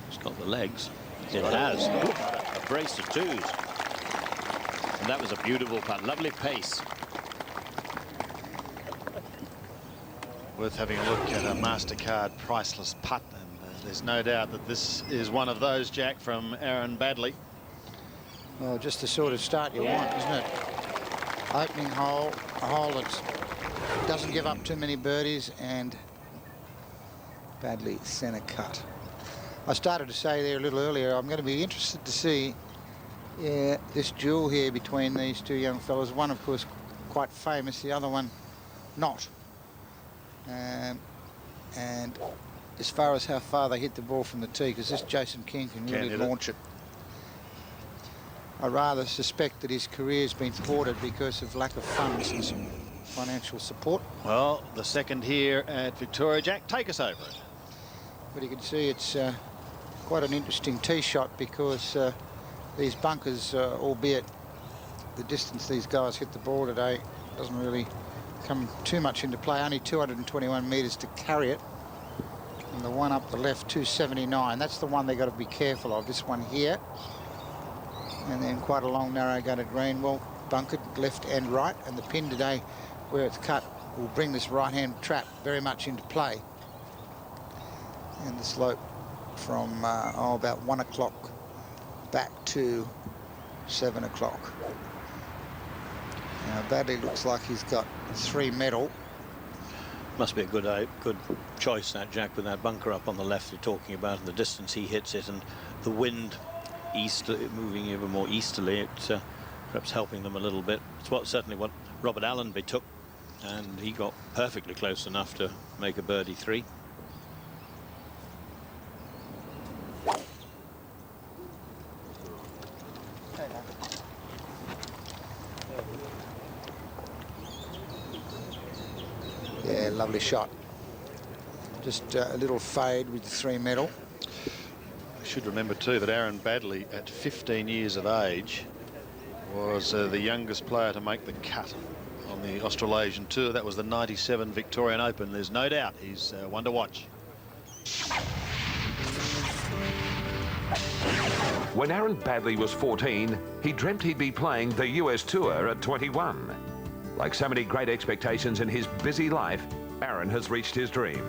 It's got the legs. It has. Ooh, a brace of 2s. And that was a beautiful putt. Lovely pace. Worth having a look at a MasterCard priceless putt, and there's no doubt that this is one of those, Jack, from Aaron Baddeley. Well, just the sort of start you want, isn't it? Opening hole, a hole that doesn't give up too many birdies, and Baddeley centre cut. I started to say there a little earlier, I'm going to be interested to see this duel here between these two young fellas. One, of course, quite famous, the other one not. And as far as how far they hit the ball from the tee, because this Jason King can really launch it. I rather suspect that his career's been thwarted because of lack of funds and some financial support. Well, the second here at Victoria. Jack, take us over it. But you can see it's quite an interesting tee shot, because these bunkers, albeit the distance these guys hit the ball today, doesn't really come too much into play. Only 221 metres to carry it. And the one up the left, 279. That's the one they've got to be careful of. This one here. And then quite a long, narrow gutted green. Well, bunkered left and right. And the pin today, where it's cut, will bring this right-hand trap very much into play. And the slope from about 1 o'clock back to 7 o'clock. Now Baddeley looks like he's got 3 medal. Must be a good choice, that, Jack, with that bunker up on the left you're talking about, and the distance he hits it, and the wind moving even more easterly. It's perhaps helping them a little bit. It's certainly what Robert Allenby took, and he got perfectly close enough to make a birdie 3. Yeah, lovely shot. Just a little fade with the 3 medal. I should remember too that Aaron Baddeley, at 15 years of age, was the youngest player to make the cut on the Australasian Tour. That was the '97 Victorian Open. There's no doubt he's one to watch. When Aaron Baddeley was 14, he dreamt he'd be playing the US Tour at 21. Like so many great expectations in his busy life, Aaron has reached his dream.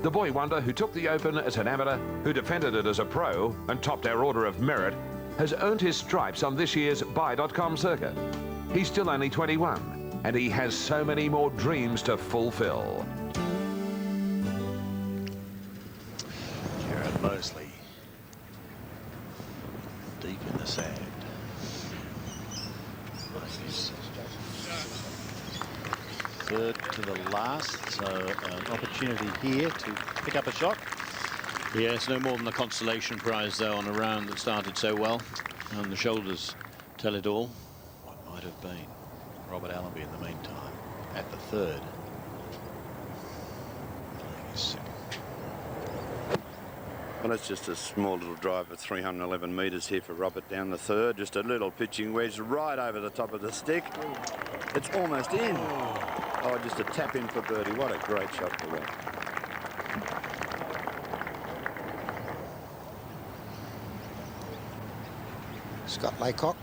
The boy wonder who took the Open as an amateur, who defended it as a pro and topped our order of merit, has earned his stripes on this year's Buy.com circuit. He's still only 21, and he has so many more dreams to fulfill. Jared Mosley, deep in the sand. He's third to the last, so an opportunity here to pick up a shot. Yes, no more than the consolation prize, though, on a round that started so well. And the shoulders tell it all. What might have been Robert Allenby in the meantime at the third. Playing his second. Well, it's just a small little drive of 311 metres here for Robert down the third. Just a little pitching wedge right over the top of the stick. It's almost in. Oh, just a tap in for birdie. What a great shot for Rob. Scott Laycock.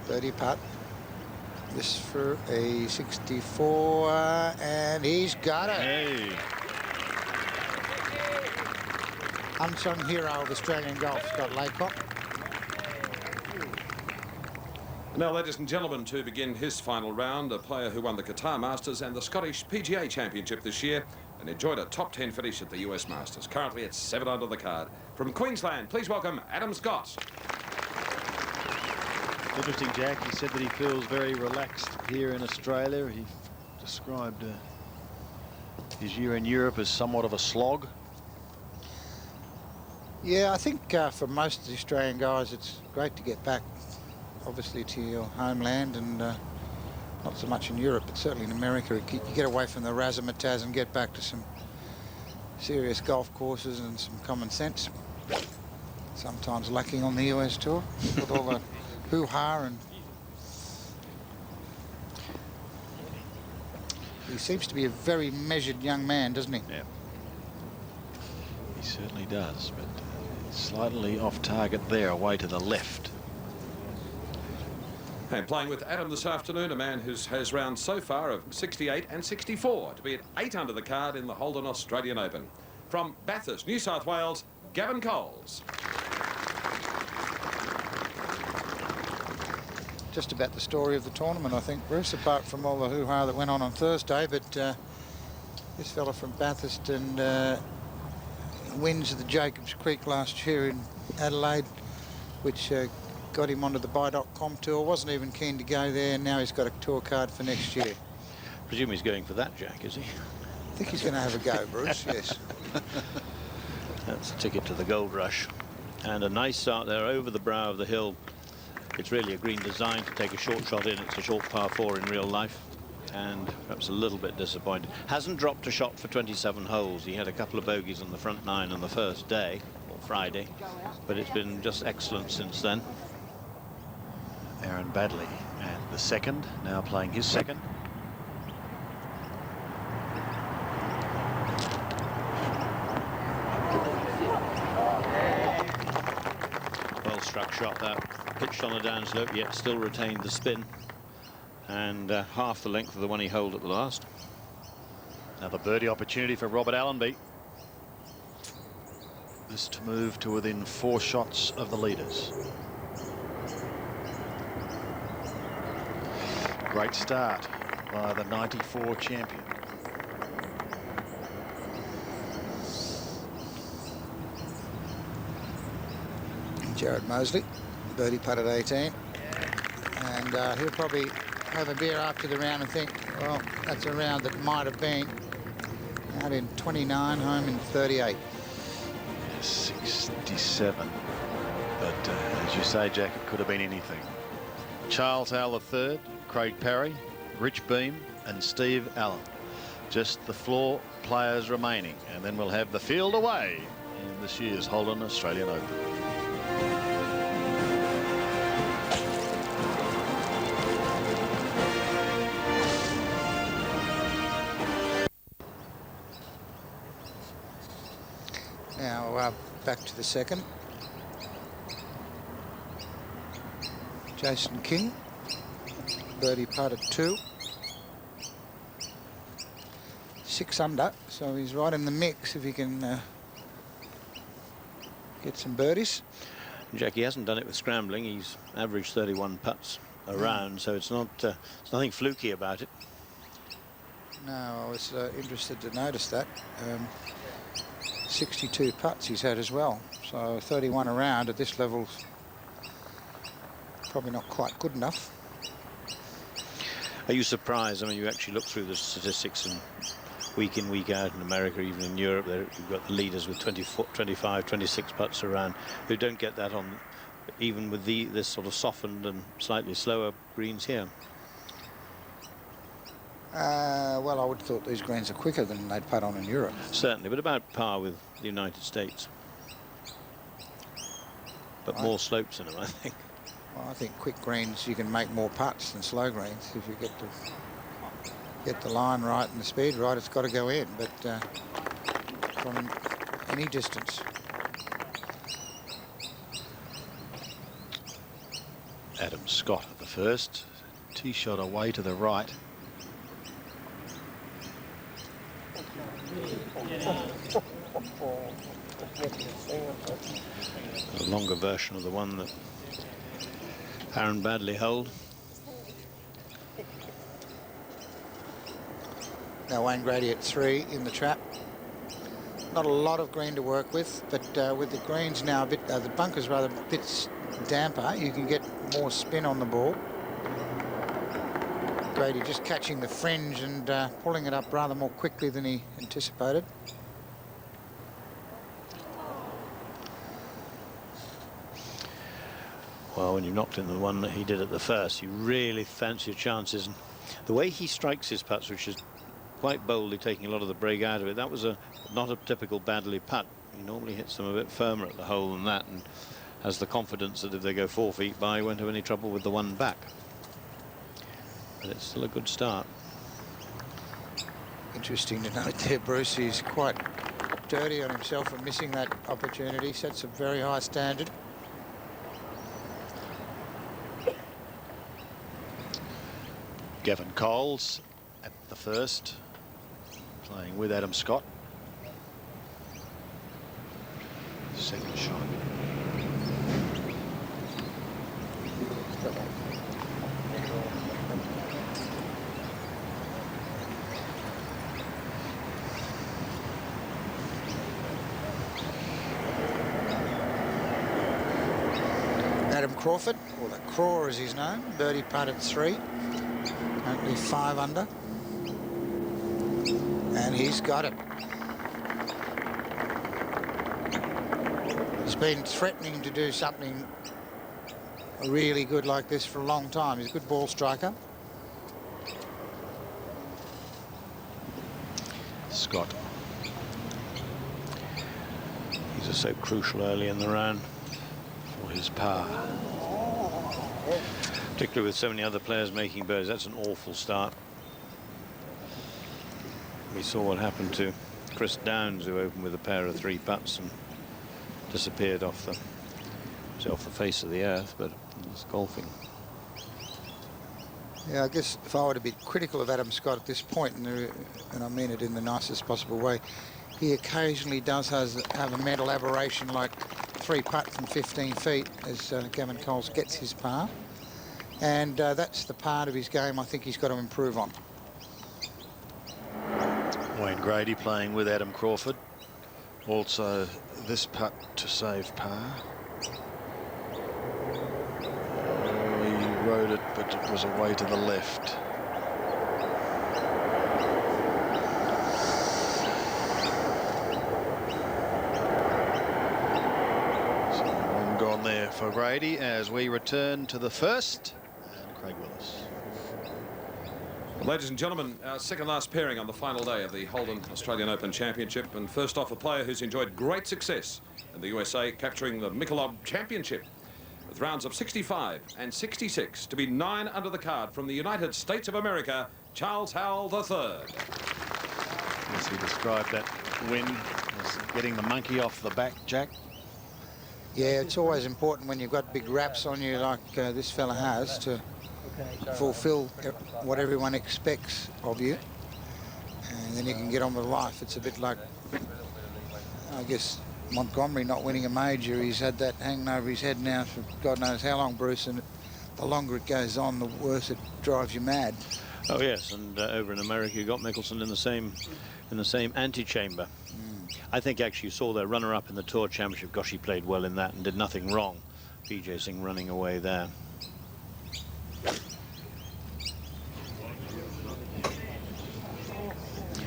Birdie putt. This for a 64, and he's got it. Hey. Unsung hero of Australian golf, Scott Laycock. Now, ladies and gentlemen, to begin his final round, a player who won the Qatar Masters and the Scottish PGA Championship this year and enjoyed a top 10 finish at the US Masters. Currently at 7 under the card. From Queensland, please welcome Adam Scott. Interesting, Jack. He said that he feels very relaxed here in Australia. He described his year in Europe as somewhat of a slog. Yeah, I think for most of the Australian guys, it's great to get back, obviously, to your homeland, and not so much in Europe, but certainly in America. You get away from the razzmatazz and get back to some serious golf courses and some common sense. Sometimes lacking on the US tour with all the hoo-ha, and he seems to be a very measured young man, doesn't he? Yeah. He certainly does, but slightly off target there, away to the left. And playing with Adam this afternoon, a man who has rounds so far of 68 and 64 to be at 8 under the card in the Holden Australian Open. From Bathurst, New South Wales, Gavin Coles. Just about the story of the tournament, I think, Bruce, apart from all the hoo-ha that went on Thursday. But this fella from Bathurst and wins at the Jacobs Creek last year in Adelaide, which got him onto the Buy.com tour. Wasn't even keen to go there, and now he's got a tour card for next year. Presume he's going for that, Jack, is he? I think he's going to have a go, Bruce, yes. That's a ticket to the gold rush. And a nice start there over the brow of the hill. It's really a green design to take a short shot in. It's a short par 4 in real life, and perhaps a little bit disappointed. Hasn't dropped a shot for 27 holes. He had a couple of bogeys on the front 9 on the first day, or Friday, but it's been just excellent since then. Aaron Baddeley and the second, now playing his second. Well struck shot that. Pitched on a downslope, yet still retained the spin, and half the length of the one he holed at the last. Another birdie opportunity for Robert Allenby. This to move to within 4 shots of the leaders. Great start by the '94 champion. Jared Mosley, birdie putt at 18. And he'll probably have a beer after the round and think, well, that's a round that might have been. Out in 29, home in 38. 67. But as you say, Jack, it could have been anything. Charles Howell III, Craig Parry, Rich Beam and Steve Allen. Just the floor players remaining. And then we'll have the field away in this year's Holden Australian Open. Now back to the second. Jason King. birdie putt at 2. 6 under, so he's right in the mix if he can get some birdies. Jackie hasn't done it with scrambling. He's averaged 31 putts a round, so it's not it's nothing fluky about it. No, I was interested to notice that. 62 putts he's had as well, so 31 a round at this level, probably not quite good enough. Are you surprised? I mean, you actually look through the statistics, and week in, week out in America, even in Europe, you've got the leaders with 24, 25, 26 putts around who don't get that on, even with this sort of softened and slightly slower greens here. Well, I would have thought these greens are quicker than they'd putt on in Europe. Certainly, but about par with the United States. But more slopes in them, I think. Well, I think quick greens, you can make more putts than slow greens. If you get the line right and the speed right, it's got to go in, but from any distance. Adam Scott at the first. Tee shot away to the right. A longer version of the one that Aaron Baddeley held. Now Wayne Grady at 3 in the trap. Not a lot of green to work with, but with the greens now a bit, the bunkers rather a bit damper, you can get more spin on the ball. Grady just catching the fringe and pulling it up rather more quickly than he anticipated. Well, when you knocked in the one that he did at the first, you really fancy your chances. And the way he strikes his putts, which is quite boldly taking a lot of the break out of it, that was not a typical Baddeley putt. He normally hits them a bit firmer at the hole than that, and has the confidence that if they go 4 feet by, he won't have any trouble with the one back. But it's still a good start. Interesting to note there, Bruce, he's quite dirty on himself for missing that opportunity. Sets a very high standard. Gavin Coles at the first, playing with Adam Scott. Second shot. Adam Crawford, or the Craw as he's known, birdie putt at 3. Currently 5 under. And he's got it. He's been threatening to do something really good like this for a long time. He's a good ball striker. Scott. These are so crucial early in the round for his par. Particularly with so many other players making birdies. That's an awful start. We saw what happened to Chris Downs, who opened with a pair of 3 putts and disappeared off the face of the earth, but it was golfing. Yeah, I guess if I were to be critical of Adam Scott at this point, and I mean it in the nicest possible way, he occasionally does have a mental aberration like 3 putts from 15 feet as Gavin Coles gets his par. And that's the part of his game I think he's got to improve on. Wayne Grady playing with Adam Crawford. Also this putt to save par. He rode it, but it was away to the left. So one gone there for Grady as we return to the first. And Craig Willis. Ladies and gentlemen, our second last pairing on the final day of the Holden Australian Open Championship. And first off, a player who's enjoyed great success in the USA, capturing the Michelob Championship with rounds of 65 and 66 to be 9 under the card from the United States of America, Charles Howell III. As he described that win as getting the monkey off the back, Jack. Yeah, it's always important when you've got big wraps on you like this fella has to fulfill what everyone expects of you, and then you can get on with life. It's a bit like, I guess, Montgomery not winning a major. He's had that hanging over his head now for God knows how long, Bruce, and the longer it goes on, the worse it drives you mad. Oh yes, and over in America you got Mickelson in the same antechamber. I think actually you saw their runner-up in the Tour Championship. Gosh, he played well in that and did nothing wrong. Vijay Singh running away there.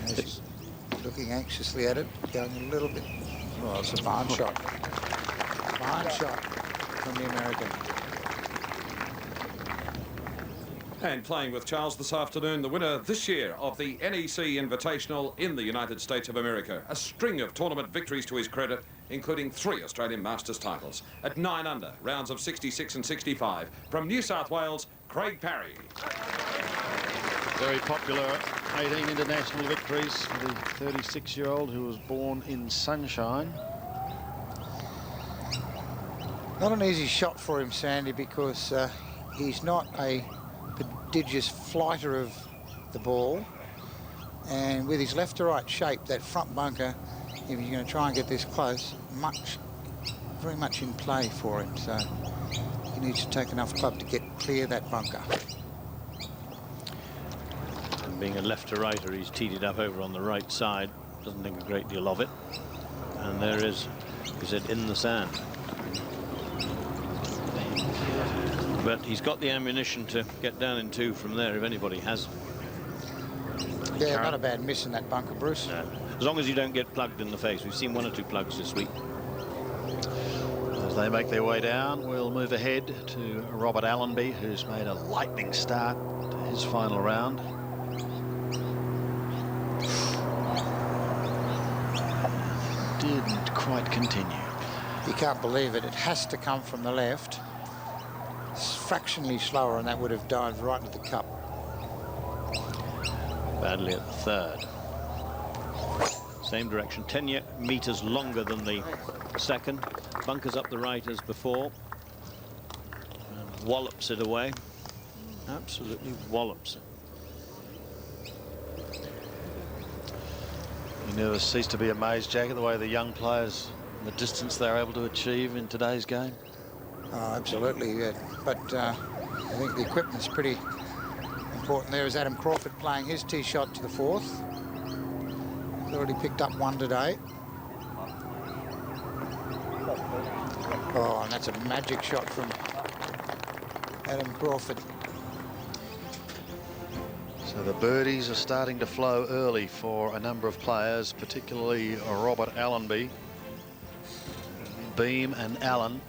He's looking anxiously at it, going a little bit. Oh, it's a fine shot. Fine shot from the American. And playing with Charles this afternoon, the winner this year of the NEC Invitational in the United States of America. A string of tournament victories to his credit, including 3 Australian Masters titles. At 9 under, rounds of 66 and 65. From New South Wales, Craig Parry. Very popular 18 international victories for the 36-year-old who was born in sunshine. Not an easy shot for him, Sandy, because he's not a prodigious flighter of the ball, and with his left to right shape, that front bunker, if you're going to try and get this close, very much in play for him, so he needs to take enough club to get clear that bunker. And being a left to righter, he's teed it up over on the right side, doesn't think a great deal of it, and there is it in the sand. But he's got the ammunition to get down in 2 from there if anybody has. Yeah, not a bad miss in that bunker, Bruce. No. As long as you don't get plugged in the face. We've seen 1 or 2 plugs this week. As they make their way down, we'll move ahead to Robert Allenby, who's made a lightning start to his final round. Didn't quite continue. You can't believe it. It has to come from the left. It's fractionally slower, and that would have dived right into the cup. Badly at the 3rd. Same direction, 10 meters longer than the 2nd. Bunkers up the right as before. And wallops it away. Absolutely wallops it. You never cease to be amazed, Jack, at the way the young players, the distance they're able to achieve in today's game. Oh, absolutely, yeah. But I think the equipment's pretty important. There is Adam Crawford playing his tee shot to the 4th. He's already picked up 1 today. Oh, and that's a magic shot from Adam Crawford. So the birdies are starting to flow early for a number of players, particularly Robert Allenby. Beam and Allen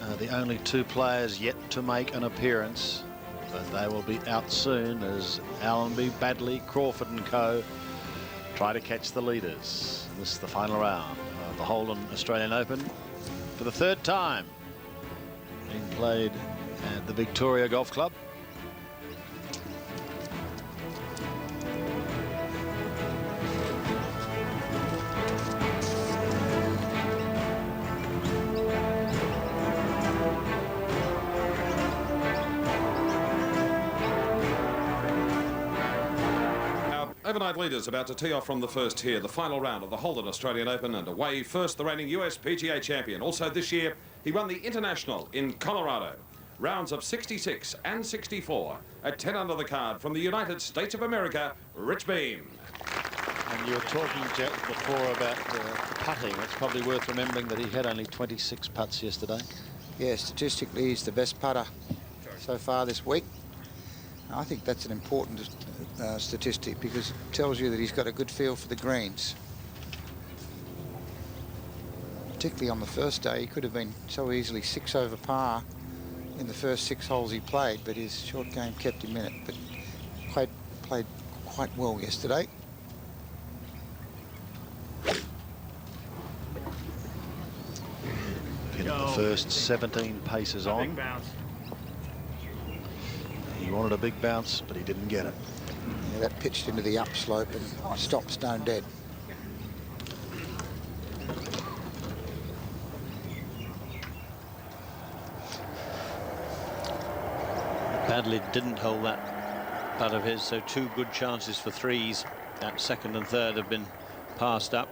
are the only 2 players yet to make an appearance, but they will be out soon as Allenby, Badley, Crawford and co try to catch the leaders. This is the final round of the Holden Australian Open for the 3rd time being played at the Victoria Golf Club. Overnight leaders about to tee off from the first here, the final round of the Holden Australian Open, and away first the reigning US PGA champion. Also this year, he won the International in Colorado. Rounds of 66 and 64 at 10 under the card from the United States of America, Rich Beem. And you were talking, Jack, before about putting. It's probably worth remembering that he had only 26 putts yesterday. Yeah, statistically, he's the best putter so far this week. I think that's an important statistic because it tells you that he's got a good feel for the greens. Particularly on the first day, he could have been so easily 6 over par in the first 6 holes he played, but his short game kept him in it. But played quite well yesterday. In the first 17 paces on. He wanted a big bounce, but he didn't get it. Yeah, that pitched into the upslope and stopped stone dead. Badly didn't hold that putt of his, so 2 good chances for threes. That second and third have been passed up.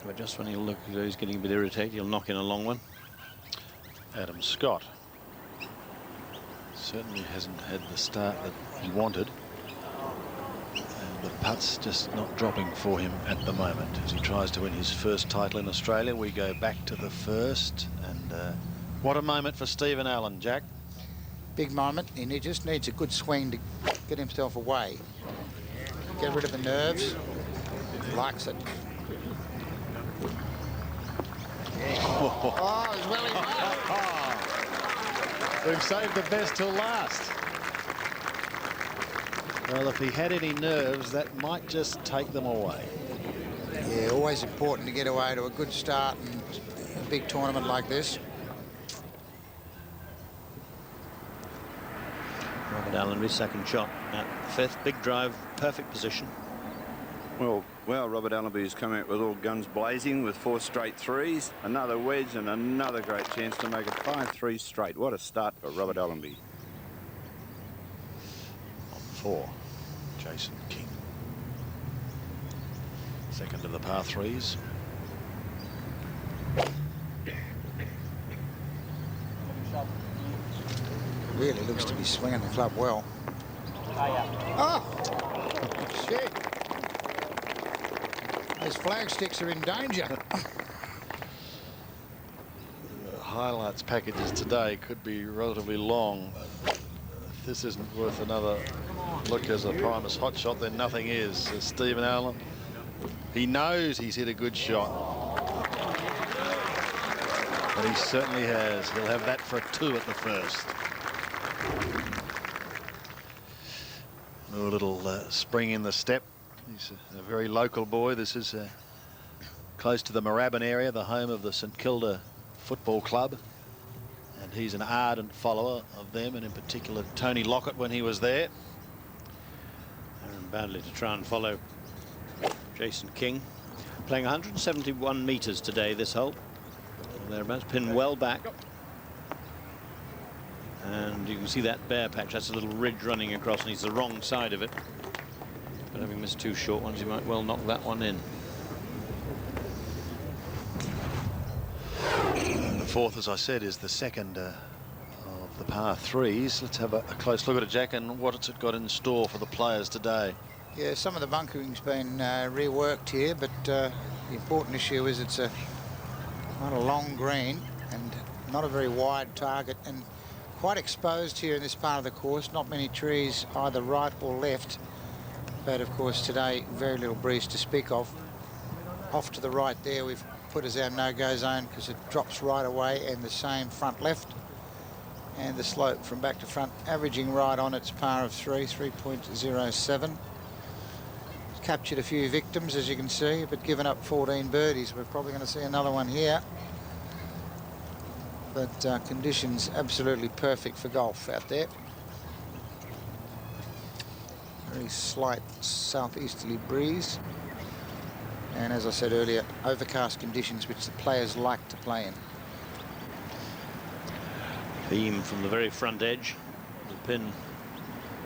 But just when he'll look as though he's getting a bit irritated, he'll knock in a long one. Adam Scott certainly hasn't had the start that he wanted. And the putt's just not dropping for him at the moment as he tries to win his first title in Australia. We go back to the first, and what a moment for Stephen Allen, Jack. Big moment, and he just needs a good swing to get himself away. Get rid of the nerves. Likes it. Oh, he's well in. We've saved the best till last. Well, if he had any nerves, that might just take them away. Yeah, always important to get away to a good start in a big tournament like this. Robert Allenby's second shot at 5th. Big drive, perfect position. Well, Robert Allenby's come out with all guns blazing with 4 straight threes, another wedge and another great chance to make it 5-3 straight. What a start for Robert Allenby. On 4, Jason King. Second of the par 3s. Really looks to be swinging the club well. Oh, shit. Those flag sticks are in danger. The highlights packages today could be relatively long. If this isn't worth another look as a Primus hot shot, then nothing is. Stephen Allen, he knows he's hit a good shot. But he certainly has. He'll have that for a 2 at the first. A little spring in the step. He's a very local boy. This is close to the Moorabbin area, the home of the St Kilda Football Club. And he's an ardent follower of them, and in particular Tony Lockett when he was there. Aaron Baddeley to try and follow Jason King. Playing 171 metres today, this hole. Thereabouts, pin well back. And you can see that bare patch. That's a little ridge running across, and he's the wrong side of it. But having missed 2 short ones, he might well knock that one in. And the 4th, as I said, is the second of the par 3s. Let's have a close look at it, Jack, and what's it got in store for the players today? Yeah, some of the bunkering's been reworked here, but the important issue is it's not a long green and not a very wide target, and quite exposed here in this part of the course. Not many trees either right or left, but of course today very little breeze to speak of. Off to the right there we've put as our no-go zone because it drops right away, and the same front left, and the slope from back to front averaging right on its par of 3.07. Captured a few victims, as you can see, but given up 14 birdies. We're probably going to see another one here. But conditions absolutely perfect for golf out there. Very slight southeasterly breeze. And as I said earlier, overcast conditions which the players like to play in. Beam from the very front edge. The pin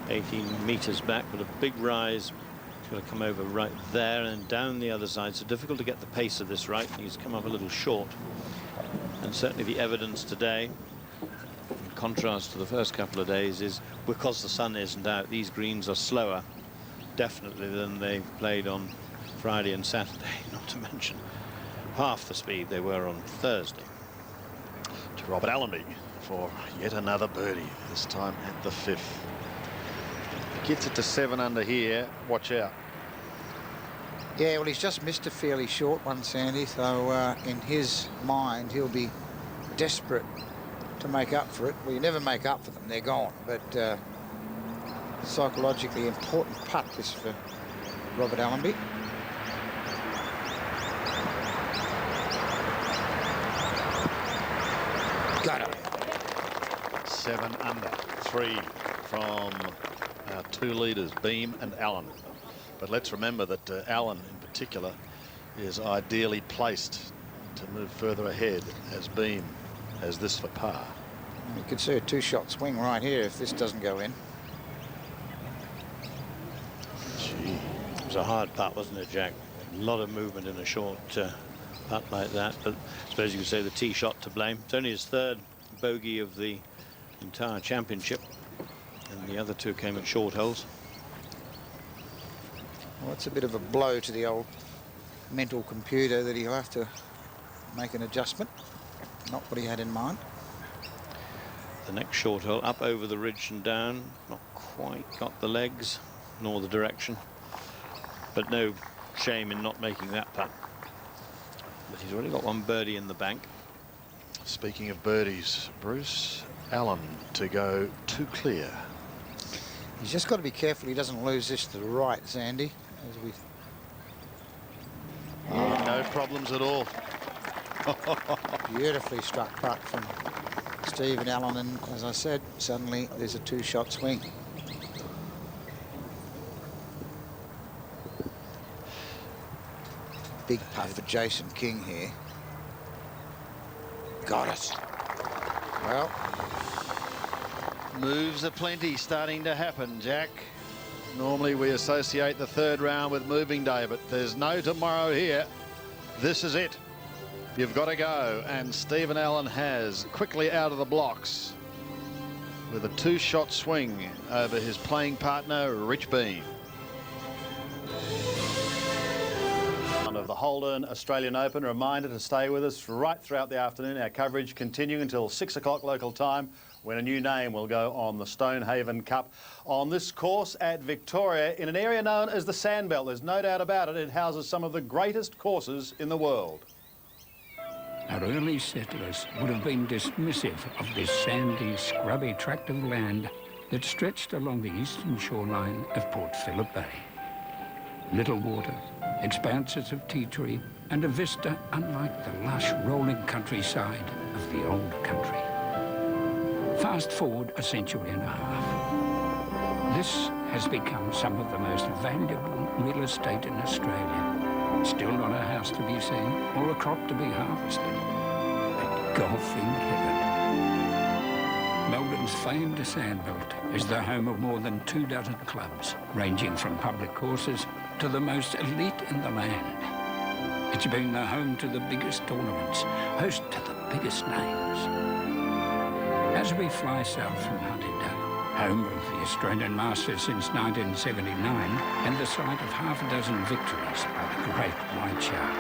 18 metres back with a big rise. It's going to come over right there and down the other side. So difficult to get the pace of this right. He's come up a little short. And certainly the evidence today, in contrast to the first couple of days, is because the sun isn't out, these greens are slower, definitely, than they played on Friday and Saturday, not to mention half the speed they were on Thursday. To Robert Allenby for yet another birdie, this time at the 5th. Gets it to 7 under here. Watch out. Yeah, well, he's just missed a fairly short one, Sandy, so in his mind he'll be desperate to make up for it. Well, you never make up for them, they're gone, but psychologically important putt this for Robert Allenby. Got it. 7 under, 3 from our 2 leaders, Beam and Allen. But let's remember that Allen in particular is ideally placed to move further ahead, as Beam has this for par. You could see a two-shot swing right here if this doesn't go in. Gee, it was a hard putt, wasn't it, Jack? A lot of movement in a short putt like that. But I suppose you could say the tee shot to blame. It's only his third bogey of the entire championship, and the other two came at short holes. Well, it's a bit of a blow to the old mental computer that he'll have to make an adjustment. Not what he had in mind. The next short hole up over the ridge and down. Not quite got the legs nor the direction, but no shame in not making that putt. But he's already got one birdie in the bank. Speaking of birdies, Bruce Allen to go too clear. He's just got to be careful he doesn't lose this to the right, Zandy. As we... No problems at all. Beautifully struck putt from Stephen Allen, and as I said, suddenly there's a two-shot swing. Big putt for Jason King here. Got it. Well, moves aplenty starting to happen, Jack. Normally we associate the third round with moving day, but there's no tomorrow here. This is it. You've got to go, and Stephen Allen has quickly out of the blocks with a two-shot swing over his playing partner, Rich Beem. Of the Holden Australian Open. A reminder to stay with us right throughout the afternoon. Our coverage continuing until 6 o'clock local time, when a new name will go on the Stonehaven Cup on this course at Victoria in an area known as the Sandbelt. There's no doubt about it. It houses some of the greatest courses in the world. Our early settlers would have been dismissive of this sandy, scrubby tract of land that stretched along the eastern shoreline of Port Phillip Bay. Little water, expanses of tea tree, and a vista unlike the lush rolling countryside of the old country. Fast forward a century and a half. This has become some of the most valuable real estate in Australia. Still not a house to be seen or a crop to be harvested, but golf in heaven. Melbourne's famed Sandbelt is the home of more than 24 clubs, ranging from public courses to the most elite in the land. It's been the home to the biggest tournaments, host to the biggest names. As we fly south from Huntingdale, home of the Australian Masters since 1979, and the site of half a dozen victories by the great White Shark,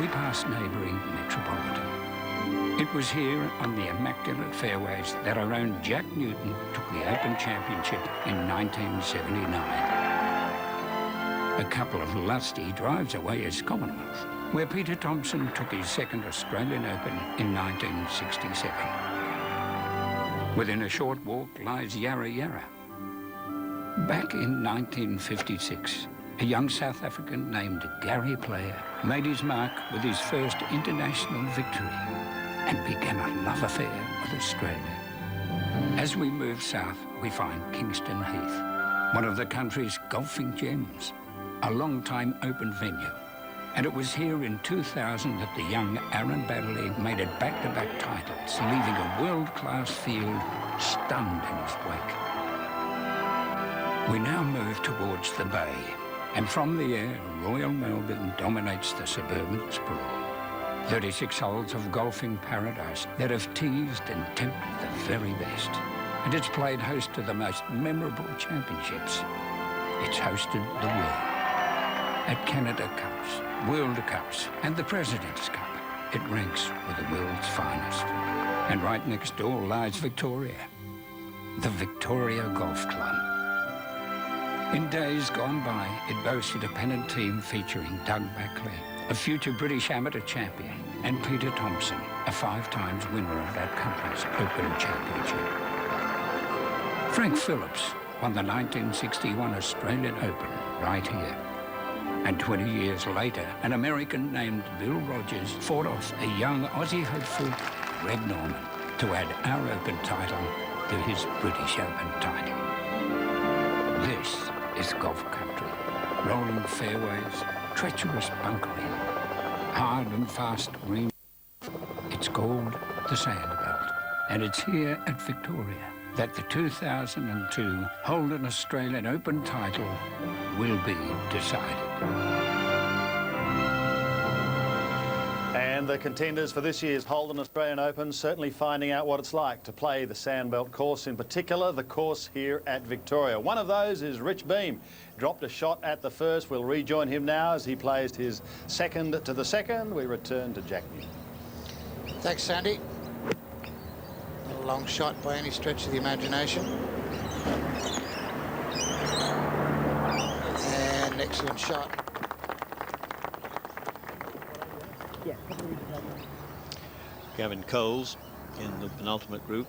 we pass neighbouring Metropolitan. It was here on the immaculate fairways that our own Jack Newton took the Open Championship in 1979. A couple of lusty drives away is Commonwealth, where Peter Thomson took his second Australian Open in 1967. Within a short walk lies Yarra Yarra. Back in 1956, a young South African named Gary Player made his mark with his first international victory and began a love affair with Australia. As we move south, we find Kingston Heath, one of the country's golfing gems, a long-time open venue. And it was here in 2000 that the young Aaron Baddeley made it back-to-back titles, leaving a world-class field stunned in his wake. We now move towards the bay, and from the air, Royal Melbourne dominates the suburban sprawl. 36 holes of golfing paradise that have teased and tempted the very best. And it's played host to the most memorable championships. It's hosted the world. At Canada Cups, World Cups, and the President's Cup, it ranks with the world's finest. And right next door lies Victoria, the Victoria Golf Club. In days gone by, it boasted a pennant team featuring Doug Backley, a future British amateur champion, and Peter Thomson, a 5-time winner of that country's Open Championship. Frank Phillips won the 1961 Australian Open right here. And 20 years later, an American named Bill Rogers fought off a young Aussie hopeful, Greg Norman, to add our Open title to his British Open title. This is golf country. Rolling fairways, treacherous bunkering, hard and fast green. It's called the Sandbelt. And it's here at Victoria that the 2002 Holden Australian Open title will be decided. And the contenders for this year's Holden Australian Open certainly finding out what it's like to play the Sandbelt course, in particular the course here at Victoria. One of those is Rich Beem. Dropped a shot at the first. We'll rejoin him now as he plays his second to the second. We return to Jack Newton. Thanks, Sandy. Not a long shot by any stretch of the imagination. And an excellent shot. Gavin Coles in the penultimate group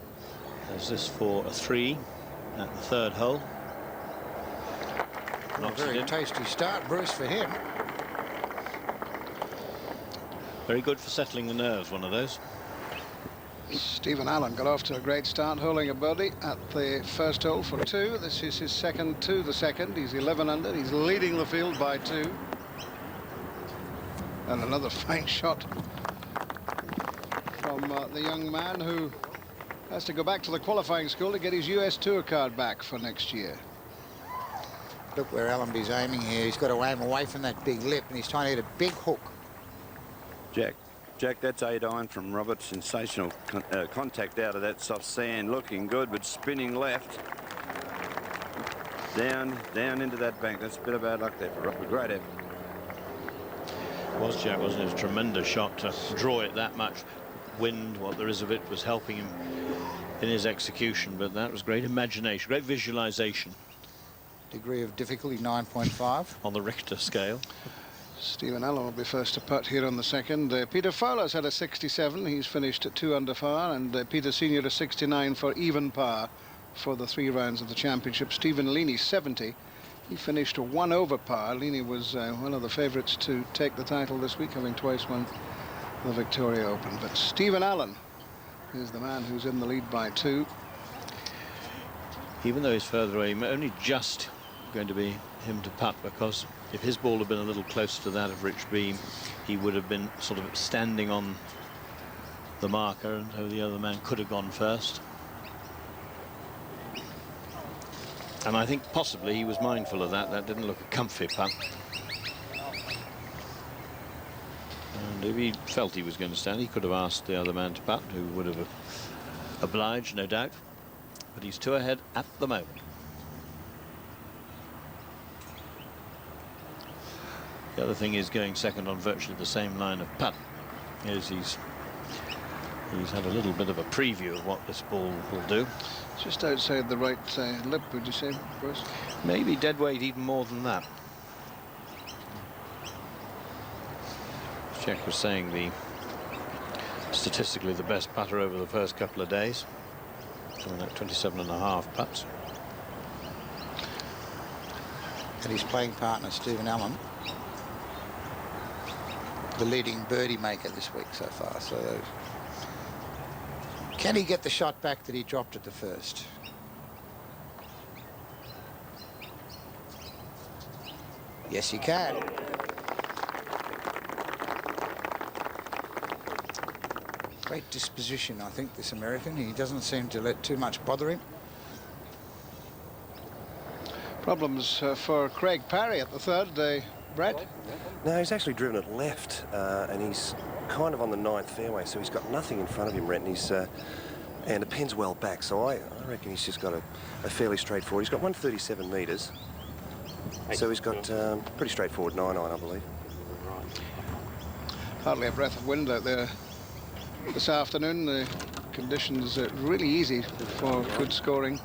has this for a 3 at the third hole. A very tasty start, Bruce, for him. Very good for settling the nerves, one of those. Stephen Allen got off to a great start, holding a birdie at the first hole for 2. This is his second to the second. He's 11 under. He's leading the field by 2. And another fine shot from the young man who has to go back to the qualifying school to get his US Tour card back for next year. Look where Allenby's aiming here. He's got to aim away from that big lip, and he's trying to hit a big hook. Jack, that's 8-iron from Robert. Sensational contact out of that soft sand. Looking good, but spinning left. Down into that bank. That's a bit of bad luck there for Robert. Great effort. Was Jack, wasn't it? A tremendous shot to draw it that much. Wind, what there is of it, was helping him in his execution, but that was great imagination, great visualization. Degree of difficulty 9.5 on the Richter scale. Stephen Allen will be first to putt here on the second. Peter Fowler's had a 67. He's finished at 2 under par, and Peter Senior a 69 for even par for the 3 rounds of the championship. Stephen Leaney 70. He finished a 1 over par. Leaney was one of the favourites to take the title this week, having twice won the Victoria Open. But Stephen Allen is the man who's in the lead by 2. Even though he's further away, only just going to be him to putt, because if his ball had been a little closer to that of Rich Beem, he would have been sort of standing on the marker, and so the other man could have gone first. And I think possibly he was mindful of that. That didn't look a comfy putt. And if he felt he was going to stand, he could have asked the other man to putt, who would have obliged, no doubt. But he's 2 ahead at the moment. The other thing is going second on virtually the same line of putt. Is he's had a little bit of a preview of what this ball will do. Just outside the right lip, would you say, Bruce? Maybe dead weight, even more than that. Jack was saying statistically the best putter over the first couple of days. Something like 27.5 putts. And his playing partner, Stephen Allen, the leading birdie maker this week so far. So can he get the shot back that he dropped at the first? Yes, he can. Great disposition, I think, this American. He doesn't seem to let too much bother him. Problems for Craig Parry at the third day, Brett? No, he's actually driven it left, and he's kind of on the 9th fairway, so he's got nothing in front of him, Brett, and and the pin's well back, so I reckon he's just got a fairly straightforward. He's got 137 metres, so he's got pretty straightforward 9-iron, I believe. Hardly a breath of wind out there this afternoon. The conditions are really easy for good scoring.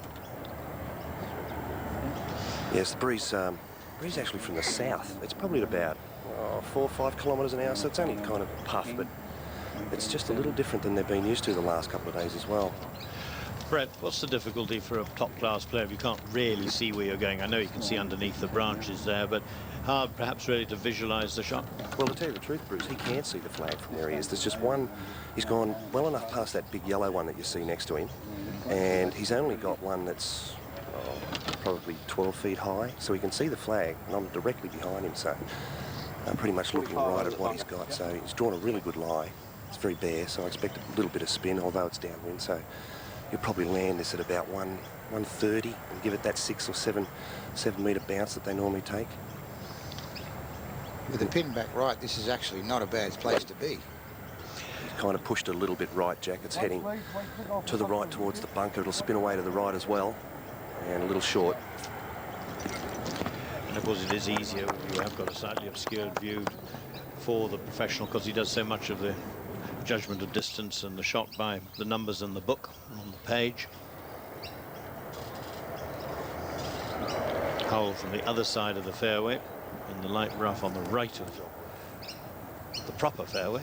Yes, the breeze actually from the south. It's probably at about 4 or 5 kilometres an hour, so it's only kind of puff, but it's just a little different than they've been used to the last couple of days as well. Brett, what's the difficulty for a top-class player if you can't really see where you're going? I know you can see underneath the branches there, but hard perhaps really to visualise the shot. Well, to tell you the truth, Bruce, he can't see the flag from where he is. There's just one. He's gone well enough past that big yellow one that you see next to him, and he's only got one that's probably 12 feet high, so he can see the flag, and I'm directly behind him, so I'm pretty much looking right at what he's got. So he's drawn a really good lie. It's very bare, so I expect a little bit of spin, although it's downwind. So you'll probably land this at about 130 and give it that 6 or 7 metre bounce that they normally take. With the pin back right, this is actually not a bad place to be. He's kind of pushed it a little bit right, Jack. It's heading to the right towards the bunker. It'll spin away to the right as well, and a little short. And of course it is easier. You have got a slightly obscured view for the professional because he does so much of the judgment of distance and the shot by the numbers in the book on the page. Hole from the other side of the fairway in the light rough on the right of the proper fairway.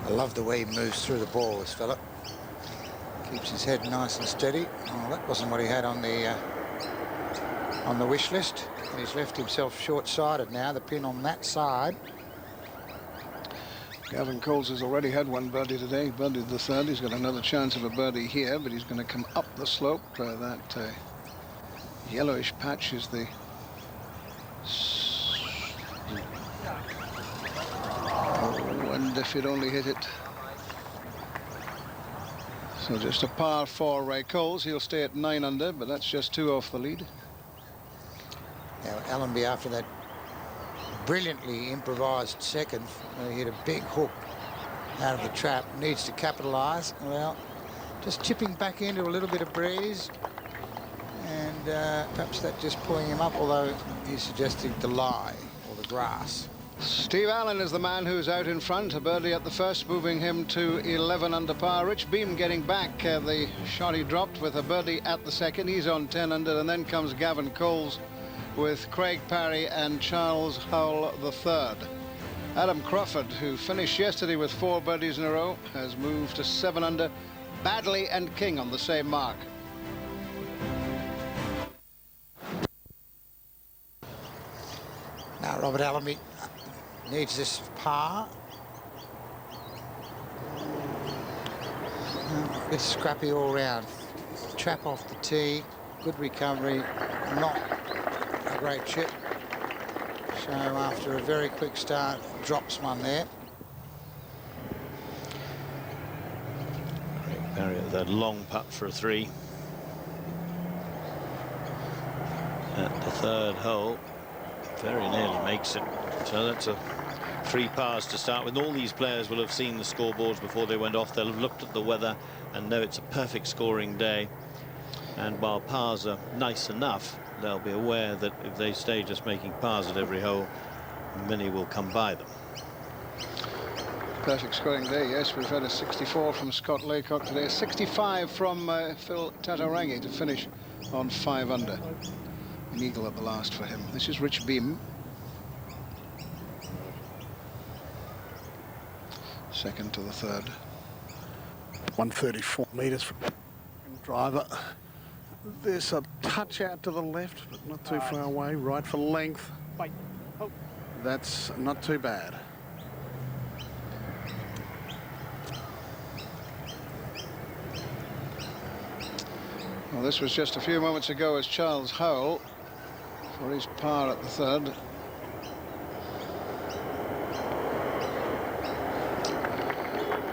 I love the way he moves through the ball, this fella. Keeps his head nice and steady. Oh, that wasn't what he had on the wish list. He's left himself short-sided now, the pin on that side. Gavin Coles has already had one birdie today. He birdied the third. He's got another chance of a birdie here, but he's going to come up the slope. That yellowish patch is the... Oh, and if he'd only hit it. So just a par for Ray Coles. He'll stay at 9 under, but that's just 2 off the lead. Now, Allenby, after that brilliantly improvised second, he hit a big hook out of the trap, needs to capitalise. Well, just chipping back into a little bit of breeze, and perhaps that just pulling him up, although he's suggesting the lie or the grass. Steve Allen is the man who's out in front. A birdie at the first, moving him to 11 under par. Rich Beem getting back the shot he dropped with a birdie at the second. He's on 10 under, and then comes Gavin Coles with Craig Parry and Charles Howell the third. Adam Crawford, who finished yesterday with 4 birdies in a row, has moved to 7 under. Badley and King on the same mark. Now, Robert Allenby needs this par. A bit scrappy all round. Trap off the tee, good recovery, not a great chip. So after a very quick start, drops one there. Craig Parry at that long putt for a 3. At the third hole, very nearly makes it. So that's a 3 pars to start with. All these players will have seen the scoreboards before they went off. They'll have looked at the weather and know it's a perfect scoring day. And while pars are nice enough, they'll be aware that if they stay just making pars at every hole, many will come by them. Perfect scoring day, yes. We've had a 64 from Scott Laycock today, 65 from Phil Tatarangi to finish on 5 under. An eagle at the last for him. This is Rich Beem. Second to the third. 134 metres from driver. There's a touch out to the left, but not too far away. Right for length. That's not too bad. Well, this was just a few moments ago as Charles Howell for his par at the third.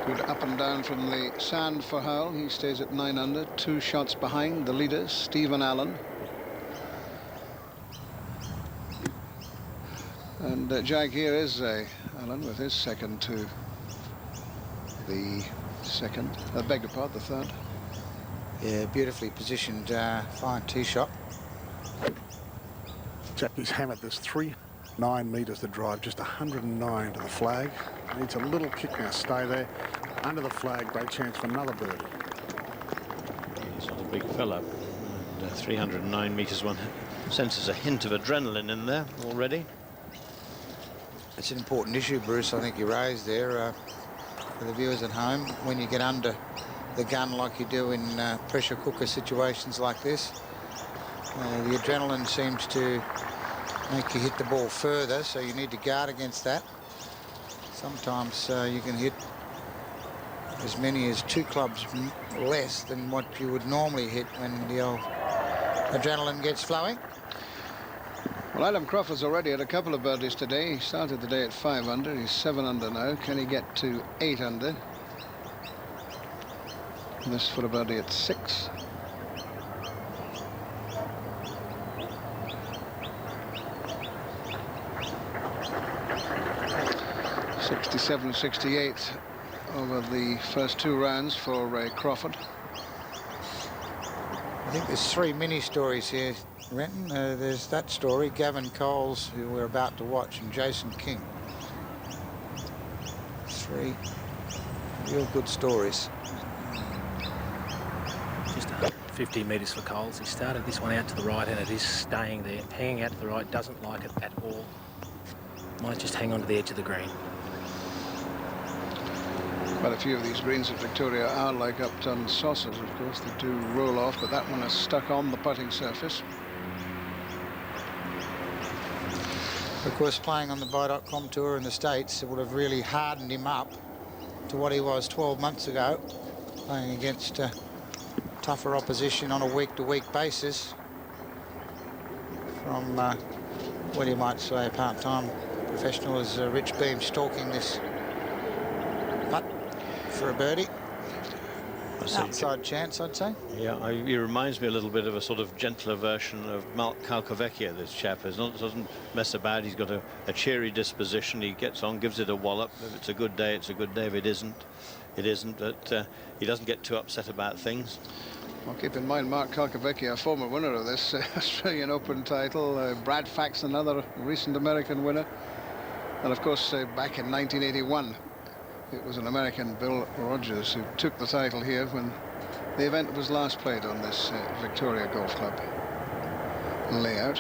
Good up and down from the sand for Howell. He stays at 9 under, 2 shots behind the leader, Stephen Allen. And Jag here is Allen with his second to the second. Beg your pardon, the third. Yeah, beautifully positioned, fine tee shot. Jackie's hammered this 309 metres to drive, just 109 to the flag. Needs a little kick now, stay there. Under the flag, great chance for another birdie. He's not a big fella. And 309 metres, one senses a hint of adrenaline in there already. It's an important issue, Bruce, I think you raised there for the viewers at home. When you get under the gun like you do in pressure cooker situations like this, the adrenaline seems to make you hit the ball further, so you need to guard against that. Sometimes you can hit as many as 2 clubs less than what you would normally hit when the old adrenaline gets flowing. Well, Adam Crawford's already had a couple of birdies today. He started the day at 5 under. He's 7 under now. Can he get to 8 under? This for a birdie at 6. .67, 68 over the first 2 rounds for Crawford. I think there's 3 mini stories here, Renton. There's that story, Gavin Coles, who we're about to watch, and Jason King. 3 real good stories. Just 50 metres for Coles. He started this one out to the right and it is staying there. Hanging out to the right, doesn't like it at all. Might just hang on to the edge of the green. Quite a few of these greens at Victoria are like Upton saucers, of course. They do roll off, but that one is stuck on the putting surface. Of course, playing on the Buy.com tour in the States, it would have really hardened him up to what he was 12 months ago, playing against tougher opposition on a week-to-week basis from what you might say a part-time professional as Rich Beem stalking this putt for a birdie. Outside chance, I'd say. Yeah, he reminds me a little bit of a sort of gentler version of Mark Calcavecchia, this chap. Doesn't mess about. He's got a cheery disposition. He gets on, gives it a wallop. If it's a good day, it's a good day. If it isn't, it isn't. But he doesn't get too upset about things. Well, keep in mind, Mark Calcavecchia, a former winner of this Australian Open title. Brad Fax, another recent American winner. And, of course, back in 1981, it was an American, Bill Rogers, who took the title here when the event was last played on this Victoria Golf Club layout.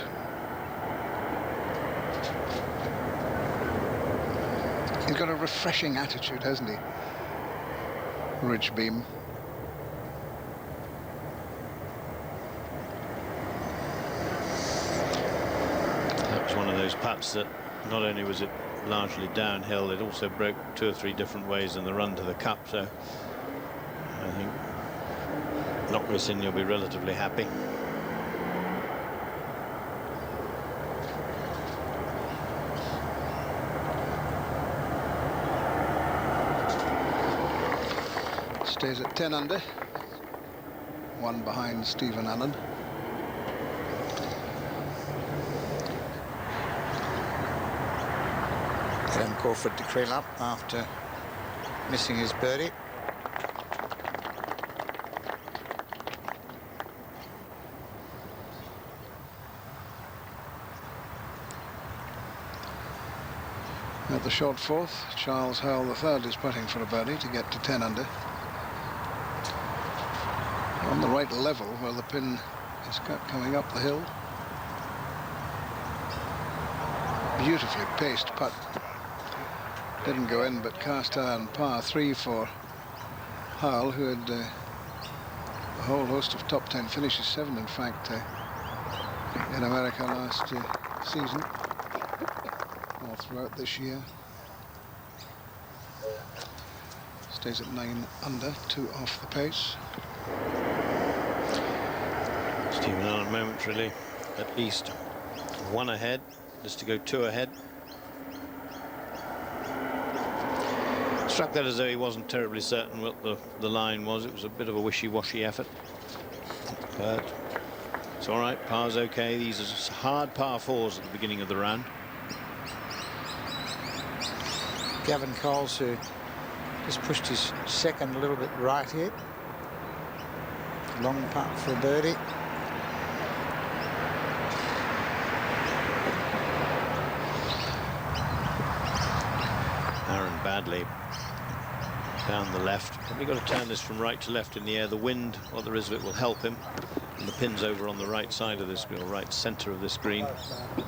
He's got a refreshing attitude, hasn't he, Rich Beem? That was one of those putts that not only was it largely downhill, it also broke 2 or 3 different ways in the run to the cup, so I think Knockmissing you'll be relatively happy. Stays at 10 under, 1 behind Stephen Allen. Adam Crawford to creel up after missing his birdie. At the short fourth, Charles Howell III is putting for a birdie to get to 10 under. On the right level where the pin is coming up the hill. Beautifully paced putt. Didn't go in, but cast iron par 3 for Howell, who had a whole host of top 10 finishes, 7 in fact, in America last season, or throughout this year. Stays at 9 under, 2 off the pace. Stephen Allen momentarily at least 1 ahead, just to go 2 ahead. Struck that as though he wasn't terribly certain what the line was. It was a bit of a wishy-washy effort, but it's all right. Par's okay. These are hard par 4s at the beginning of the round. Gavin Coles, who just pushed his second a little bit right here. Long putt for a birdie. Aaron Badley down the left. Probably got to turn this from right to left in the air. The wind, what there is of it, will help him. And the pin's over on the right side of this, or right centre of this green. He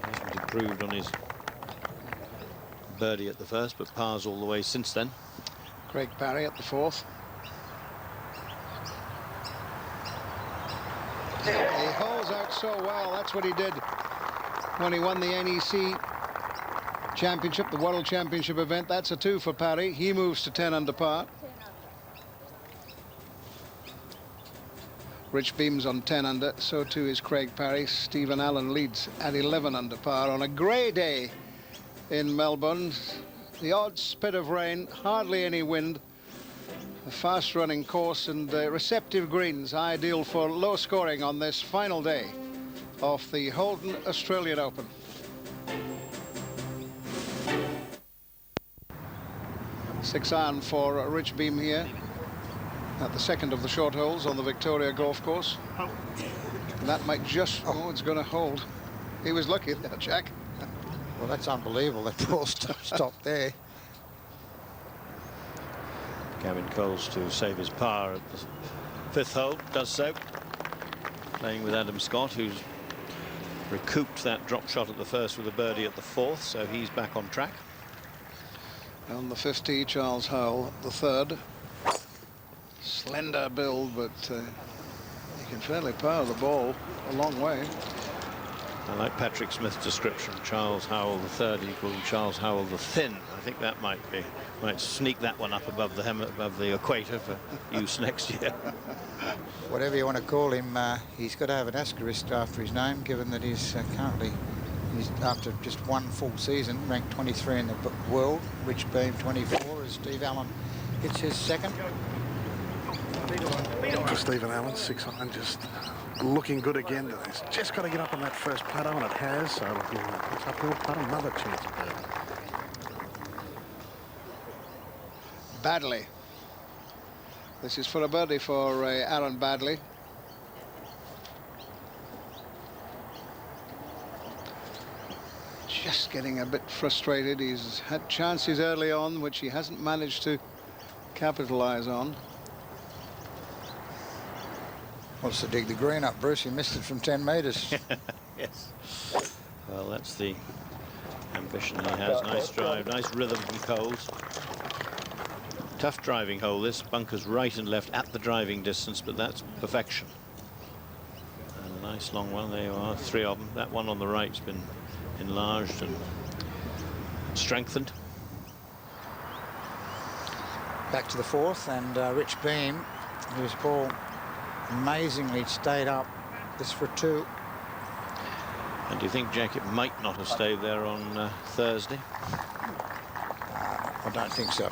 hasn't improved on his birdie at the first, but pars all the way since then. Craig Parry at the fourth. He holds out so well. That's what he did when he won the NEC Championship, the World Championship event. That's a 2 for Parry. He moves to 10 under par. Rich Beam's on 10 under, so too is Craig Parry. Stephen Allen leads at 11 under par on a grey day in Melbourne. The odd spit of rain, hardly any wind. A fast-running course and receptive greens, ideal for low scoring on this final day of the Holden Australian Open. Six iron for Rich Beam here at the second of the short holes on the Victoria Golf Course. And that might just, oh, it's going to hold. He was lucky there, Jack. Well, that's unbelievable. That ball stopped there. Gavin Coles, to save his par at the fifth hole, does so. Playing with Adam Scott, who's recouped that drop shot at the first with a birdie at the fourth, so he's back on track. On the 5th tee, Charles Howell, the third. Slender build, but he can fairly power the ball a long way. I like Patrick Smith's description. Charles Howell the third equal Charles Howell the thin. I think that might sneak that one up above the equator for use next year. Whatever you want to call him, he's got to have an asterisk after his name, given that he's currently, after just one full season, ranked 23 in the world. Rich Beam 24 as Steve Allen hits his second. For Stephen Allen, 6 iron, just looking good again. He's just got to get up on that first putter, and it has. So it's uphill putter, another chance of birdie. Badley. This is for a birdie for Aaron Badley. Just getting a bit frustrated. He's had chances early on which he hasn't managed to capitalize on. Wants to dig the green up, Bruce. He missed it from 10 metres. Yes. Well, that's the ambition he has. Nice drive, nice rhythm from Coles. Tough driving hole, this. Bunkers right and left at the driving distance, but that's perfection. And a nice long one. There you are, 3 of them. That one on the right's been enlarged and strengthened. Back to the 4th, and Rich Beam, whose ball amazingly stayed up, this for 2. And do you think, Jack, it might not have stayed there on Thursday? I don't think so.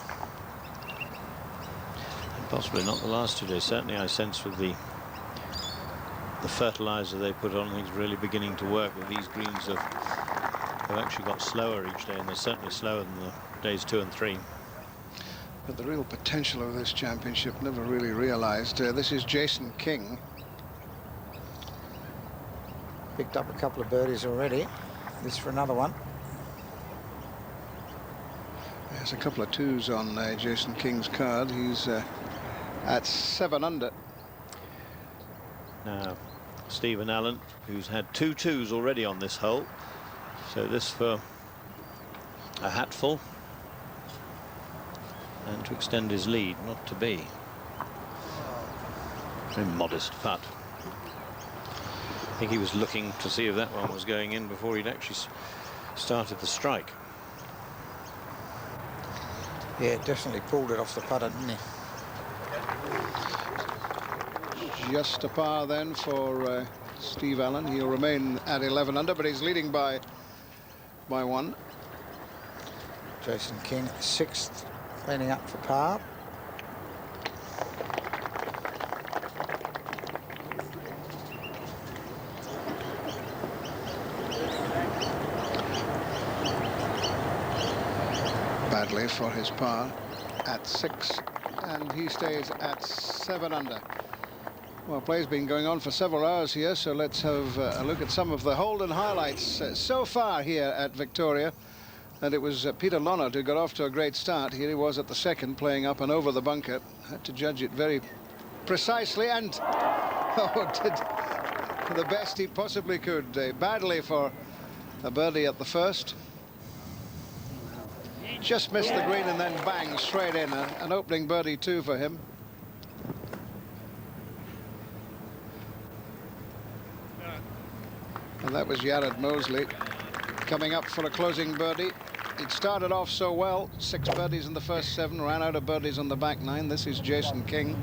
And possibly not the last 2 days. Certainly I sense with the fertilizer they put on, things really beginning to work. With these greens have actually got slower each day, and they're certainly slower than the days 2 and 3. But the real potential of this championship never really realized. This is Jason King. Picked up a couple of birdies already. This for another one. There's a couple of 2s on Jason King's card. He's at 7 under. Now, Stephen Allen, who's had 2 2s already on this hole. So this for a hatful. And to extend his lead, not to be. Very modest putt. I think he was looking to see if that one was going in before he'd actually started the strike. Yeah, definitely pulled it off the putter, didn't he? Just a par then for Steve Allen. He'll remain at 11 under, but he's leading by 1. Jason King, 6th, cleaning up for par. Badly for his par at 6, and he stays at 7 under. Well, play's been going on for several hours here, so let's have a look at some of the Holden highlights so far here at Victoria. And it was Peter Lonard who got off to a great start. Here he was at the second, playing up and over the bunker. Had to judge it very precisely, and did the best he possibly could. Badly for a birdie at the first. Just missed the green, and then bang, straight in. An opening birdie 2 for him. And that was Jared Moseley coming up for a closing birdie. It started off so well, 6 birdies in the first 7, ran out of birdies on the back 9. This is Jason King.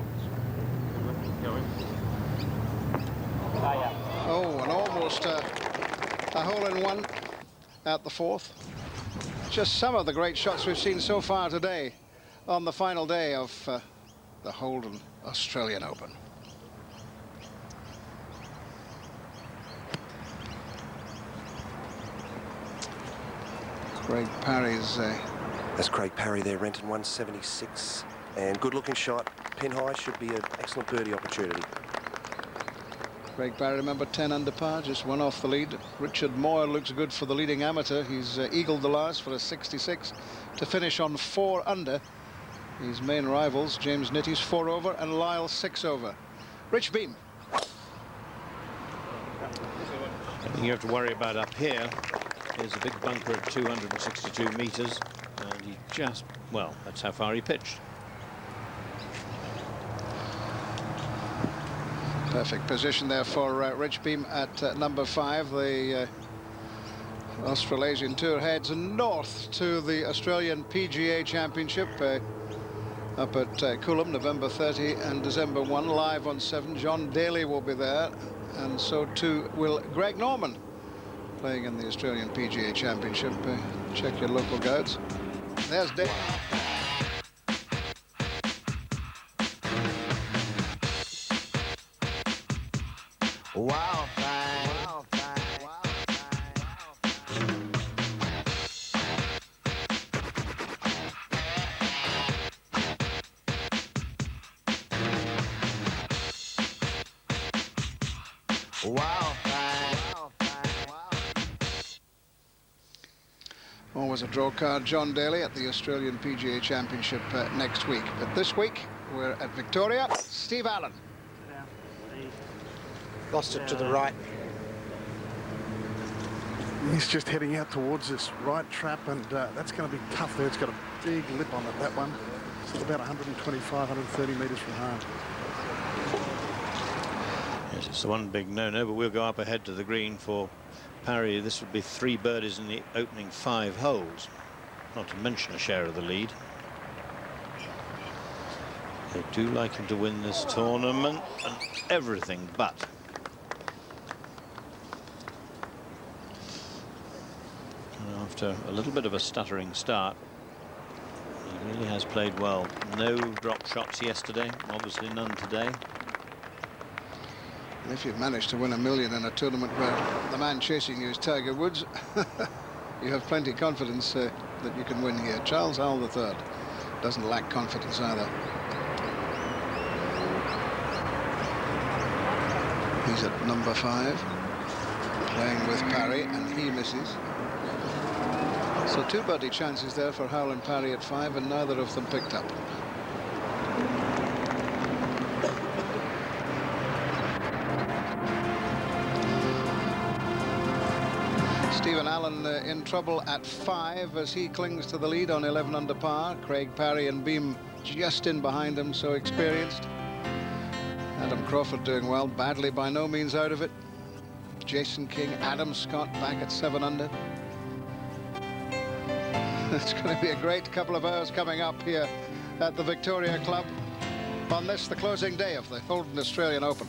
almost a hole-in-one at the 4th. Just some of the great shots we've seen so far today on the final day of the Holden Australian Open. Craig Parry's... That's Craig Parry there, Renton 176. And good-looking shot. Pin high should be an excellent birdie opportunity. Craig Parry, remember, 10 under par, just one off the lead. Richard Moore looks good for the leading amateur. He's eagled the last for a 66 to finish on 4 under. His main rivals, James Nitty's 4 over and Lyle 6 over. Rich Beem. The thing you have to worry about up here is a big bunker at 262 metres, and he just, well, that's how far he pitched. Perfect position there for Rich Beem at number 5. The Australasian Tour heads north to the Australian PGA Championship up at Coolum, November 30 and December 1, live on 7. John Daly will be there, and so too will Greg Norman, playing in the Australian PGA Championship. Check your local guides. There's Daly. Wow, fine. Wow, fine. Wow, fine. Wow, fine. Always a draw card, John Daly at the Australian PGA Championship next week. But this week, we're at Victoria. Steve Allen. Lost it to the right. He's just heading out towards this right trap, and that's going to be tough there. It's got a big lip on it, that one. It's about 125, 130 metres from home. Yes, it's the one big no-no, but we'll go up ahead to the green for Parry. This would be 3 birdies in the opening 5 holes, not to mention a share of the lead. They do like him to win this tournament and everything but. And after a little bit of a stuttering start, he really has played well. No drop shots yesterday, obviously none today. And if you've managed to win $1 million in a tournament where the man chasing you is Tiger Woods, you have plenty of confidence that you can win here. Charles Howell III doesn't lack confidence either. He's at number 5, playing with Parry, and he misses. So 2 birdie chances there for Howell and Parry at 5, and neither of them picked up. Stephen Allen in trouble at 5 as he clings to the lead on 11 under par. Craig Parry and Beem just in behind him, so experienced. Adam Crawford doing well, Badley by no means out of it. Jason King, Adam Scott back at 7 under. It's going to be a great couple of hours coming up here at the Victoria Club on this, the closing day of the Holden Australian Open.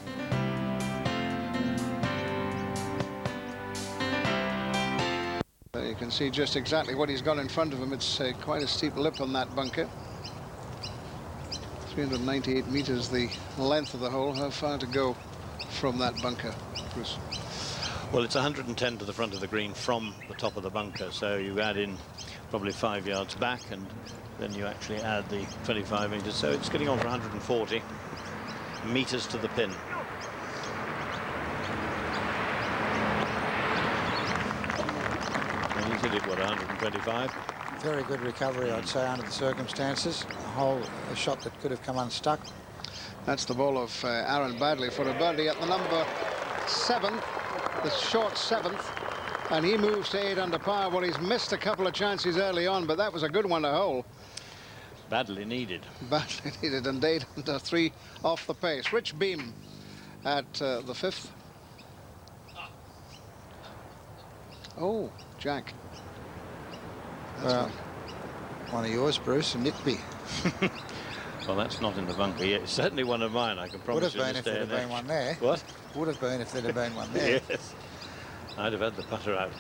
You can see just exactly what he's got in front of him. It's quite a steep lip on that bunker. 398 metres the length of the hole. How far to go from that bunker, Bruce? Well, it's 110 to the front of the green from the top of the bunker, so you add in probably 5 yards back, and then you actually add the 25 metres, so it's getting on for 140 metres to the pin. And he's hit it, what, 125? Very good recovery, I'd say, under the circumstances. A shot that could have come unstuck. That's the ball of Aaron Badley for a birdie at the number 7, the short 7th, and he moves to 8 under par. Well, he's missed a couple of chances early on, but that was a good one to hole. Badly needed. Badly needed, and 8 under 3 off the pace. Rich Beem at the 5th. Oh, Jack. That's one of yours, Bruce, and Nitby. Well, that's not in the bunker yet. It's certainly one of mine, I can promise you. Would have been if there'd have been one there. What? Would have been if there'd have been one there. Yes. I'd have had the putter out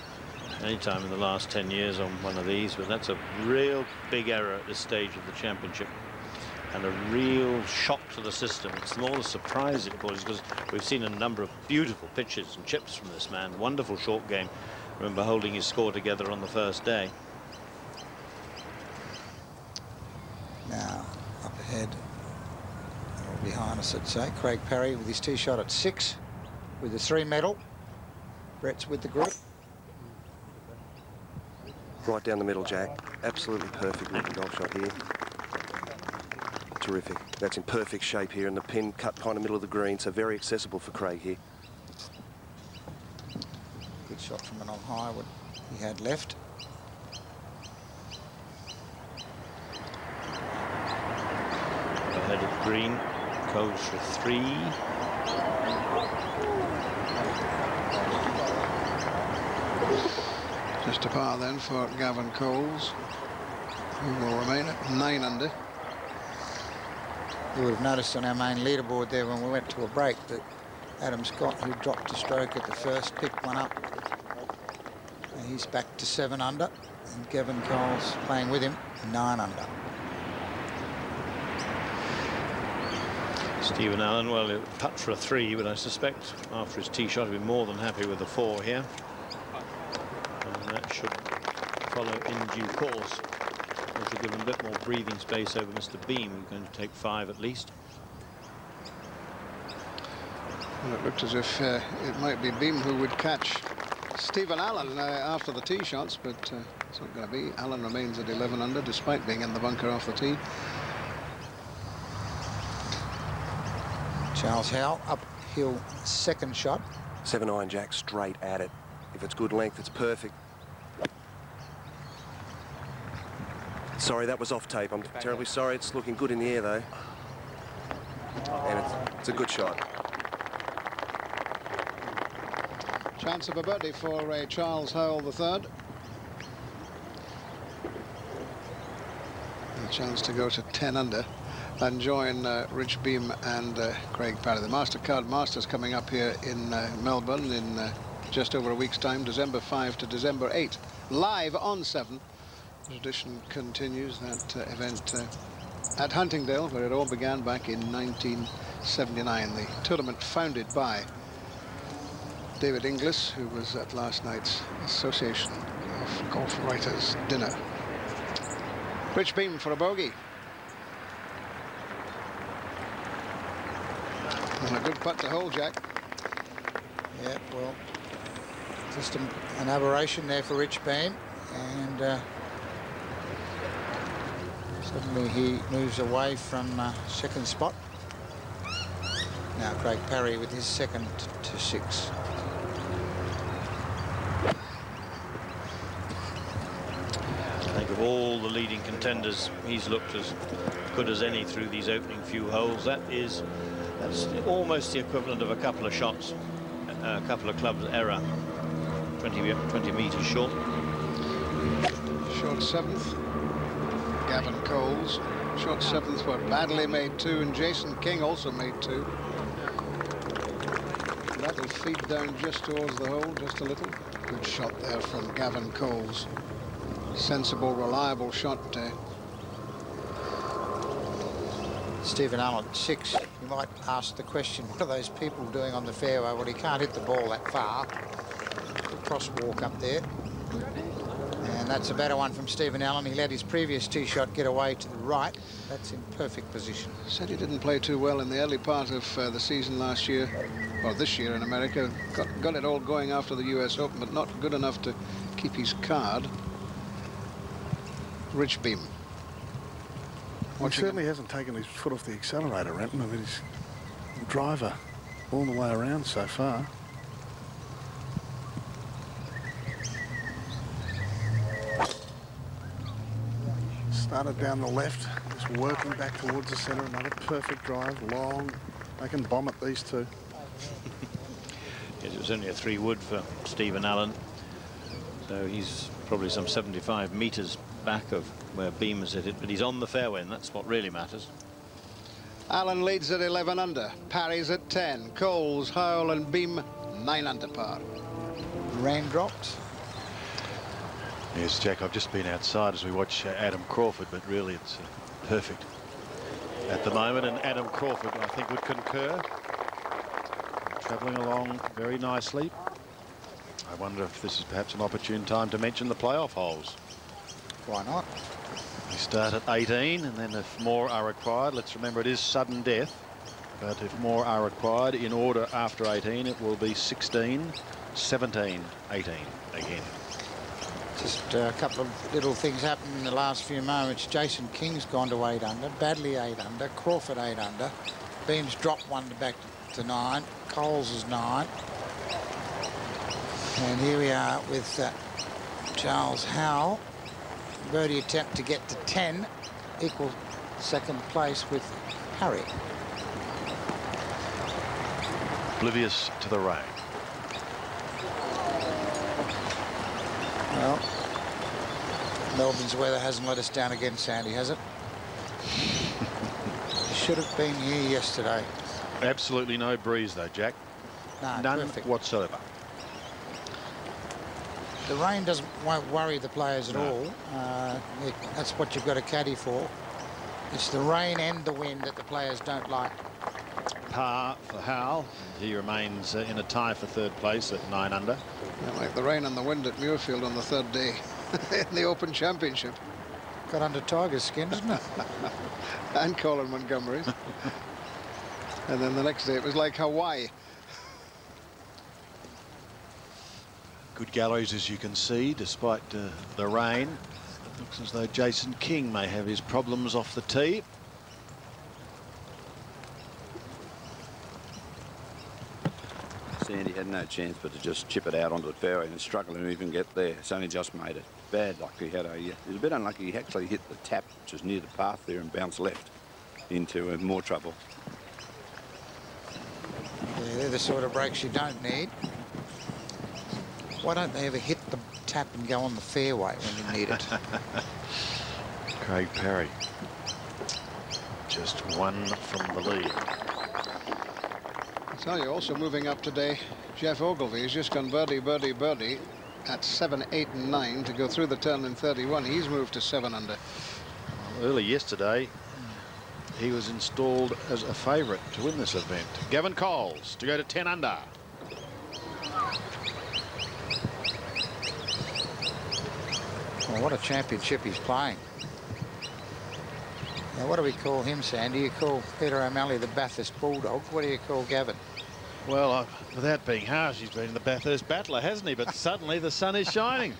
any time in the last 10 years on one of these, but that's a real big error at this stage of the championship and a real shock to the system. It's more the surprise it causes, because we've seen a number of beautiful pitches and chips from this man. Wonderful short game. Remember holding his score together on the first day. Now up ahead, or behind us, I'd say, Craig Parry with his tee shot at 6 with the 3 medal. Brett's with the group. Right down the middle, Jack. Absolutely perfect looking golf shot here. Terrific. That's in perfect shape here, and the pin cut kind of middle of the green, so very accessible for Craig here. Good shot from an on high, what he had left. Ahead of green, goes for 3. Just a par then for Gavin Coles, who will remain at 9 under. You would have noticed on our main leaderboard there when we went to a break that Adam Scott, who dropped a stroke at the first, picked one up. And he's back to 7 under, and Gavin Coles playing with him, 9 under. Stephen Allen, well, it putt for a 3, but I suspect after his tee shot he'll be more than happy with the 4 here. And that should follow in due course, which will give him a bit more breathing space over Mr. Beam, who's going to take 5 at least. Well, it looked as if it might be Beam who would catch Stephen Allen after the tee shots, but it's not going to be. Allen remains at 11 under despite being in the bunker off the tee. Charles Howell, uphill second shot. 7-iron, Jack, straight at it. If it's good length, it's perfect. Sorry, that was off tape. I'm terribly sorry. It's looking good in the air, though. And it's a good shot. Chance of a birdie for Charles Howell III. A chance to go to 10 under and join Rich Beam and Craig Parry. The MasterCard Masters coming up here in Melbourne in just over a week's time, December 5 to December 8. Live on 7. The tradition continues, that event at Huntingdale, where it all began back in 1979. The tournament founded by David Inglis, who was at last night's Association of Golf Writers dinner. Rich Beam for a bogey. And a good putt to hold, Jack. Yeah, well, just an aberration there for Rich Beam, and suddenly he moves away from second spot. Now Craig Parry with his second to 6. I think of all the leading contenders, he's looked as good as any through these opening few holes. That's almost the equivalent of a couple of shots, a couple of clubs error, 20 metres short. Short 7th, Gavin Coles. Short 7th were Badley made 2, and Jason King also made 2. That'll feed down just towards the hole, just a little. Good shot there from Gavin Coles. Sensible, reliable shot. Stephen Allen, 6. You might ask the question, what are those people doing on the fairway? Well, he can't hit the ball that far. Good crosswalk up there. And that's a better one from Stephen Allen. He let his previous tee shot get away to the right. That's in perfect position. Said he didn't play too well in the early part of the season last year, or this year in America. Got it all going after the US Open, but not good enough to keep his card. Rich Beam. He certainly hasn't taken his foot off the accelerator, Renton. I mean, his driver all the way around so far. Started down the left, just working back towards the centre. Another perfect drive, long. They can bomb at these two. Yes, it was only a 3 wood for Stephen Allen, so he's probably some 75 metres back of where Beam has hit it, but he's on the fairway, and that's what really matters. Allen leads at 11 under. Parry's at 10. Coles, Howell and Beam 9 under par. rain drops. Yes, Jack, I've just been outside as we watch Adam Crawford, but really it's perfect at the moment, and Adam Crawford, I think, would concur. Travelling along very nicely. I wonder if this is perhaps an opportune time to mention the playoff holes. Why not? We start at 18, and then if more are required, let's remember it is sudden death, but if more are required in order after 18, it will be 16, 17, 18 again. Just a couple of little things happened in the last few moments. Jason King's gone to 8 under, Badley 8 under, Crawford 8 under. Beams dropped one back to 9. Coles is 9. And here we are with Charles Howell. Birdie attempt to get to 10. Equal second place with Parry. Oblivious to the rain. Well, Melbourne's weather hasn't let us down again, Sandy, has it? Should have been here yesterday. Absolutely no breeze, though, Jack. No, none perfect. whatsoever. The rain won't worry the players at all. That's what you've got a caddy for. It's the rain and the wind that the players don't like. Par for Howell. He remains in a tie for third place at 9 under. Yeah, like the rain and the wind at Muirfield on the third day in the Open Championship. Got under Tiger's skin, doesn't it? And Colin Montgomery's. And then the next day it was like Hawaii. Good galleries, as you can see, despite the rain. It looks as though Jason King may have his problems off the tee. Sandy had no chance but to just chip it out onto the fairway and struggle to even get there. It's only just made it. Bad luck. He was a bit unlucky. He actually hit the tap, which was near the path there, and bounced left into more trouble. Yeah, they're the sort of breaks you don't need. Why don't they ever hit the tap and go on the fairway when you need it? Craig Parry, just one from the lead. I tell you, also moving up today, Jeff Ogilvy has just gone birdie, birdie, birdie at 7, 8 and 9 to go through the turn in 31. He's moved to 7 under. Early yesterday, he was installed as a favourite to win this event. Gavin Coles to go to 10 under. Well, what a championship he's playing. Now, what do we call him, Sandy? You call Peter O'Malley the Bathurst Bulldog. What do you call Gavin? Well, without being harsh, he's been the Bathurst Battler, hasn't he? But suddenly the sun is shining.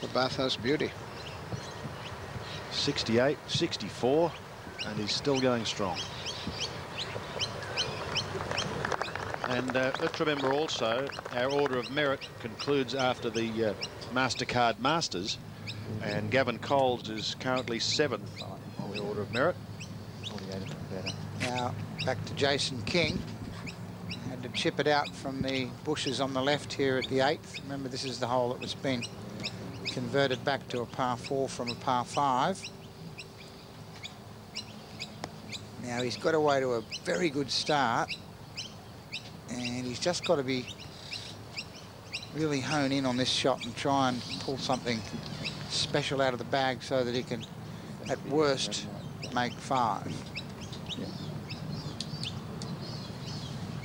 The Bathurst Beauty. 68, 64, and he's still going strong. And let's remember also, our order of merit concludes after the MasterCard Masters, and Gavin Coles is currently 7th on the order of merit. Now, back to Jason King. Had to chip it out from the bushes on the left here at the 8th. Remember, this is the hole that was been converted back to a par 4 from a par 5. Now, he's got away to a very good start. And he's just got to be really hone in on this shot and try and pull something special out of the bag so that he can, at worst, make 5.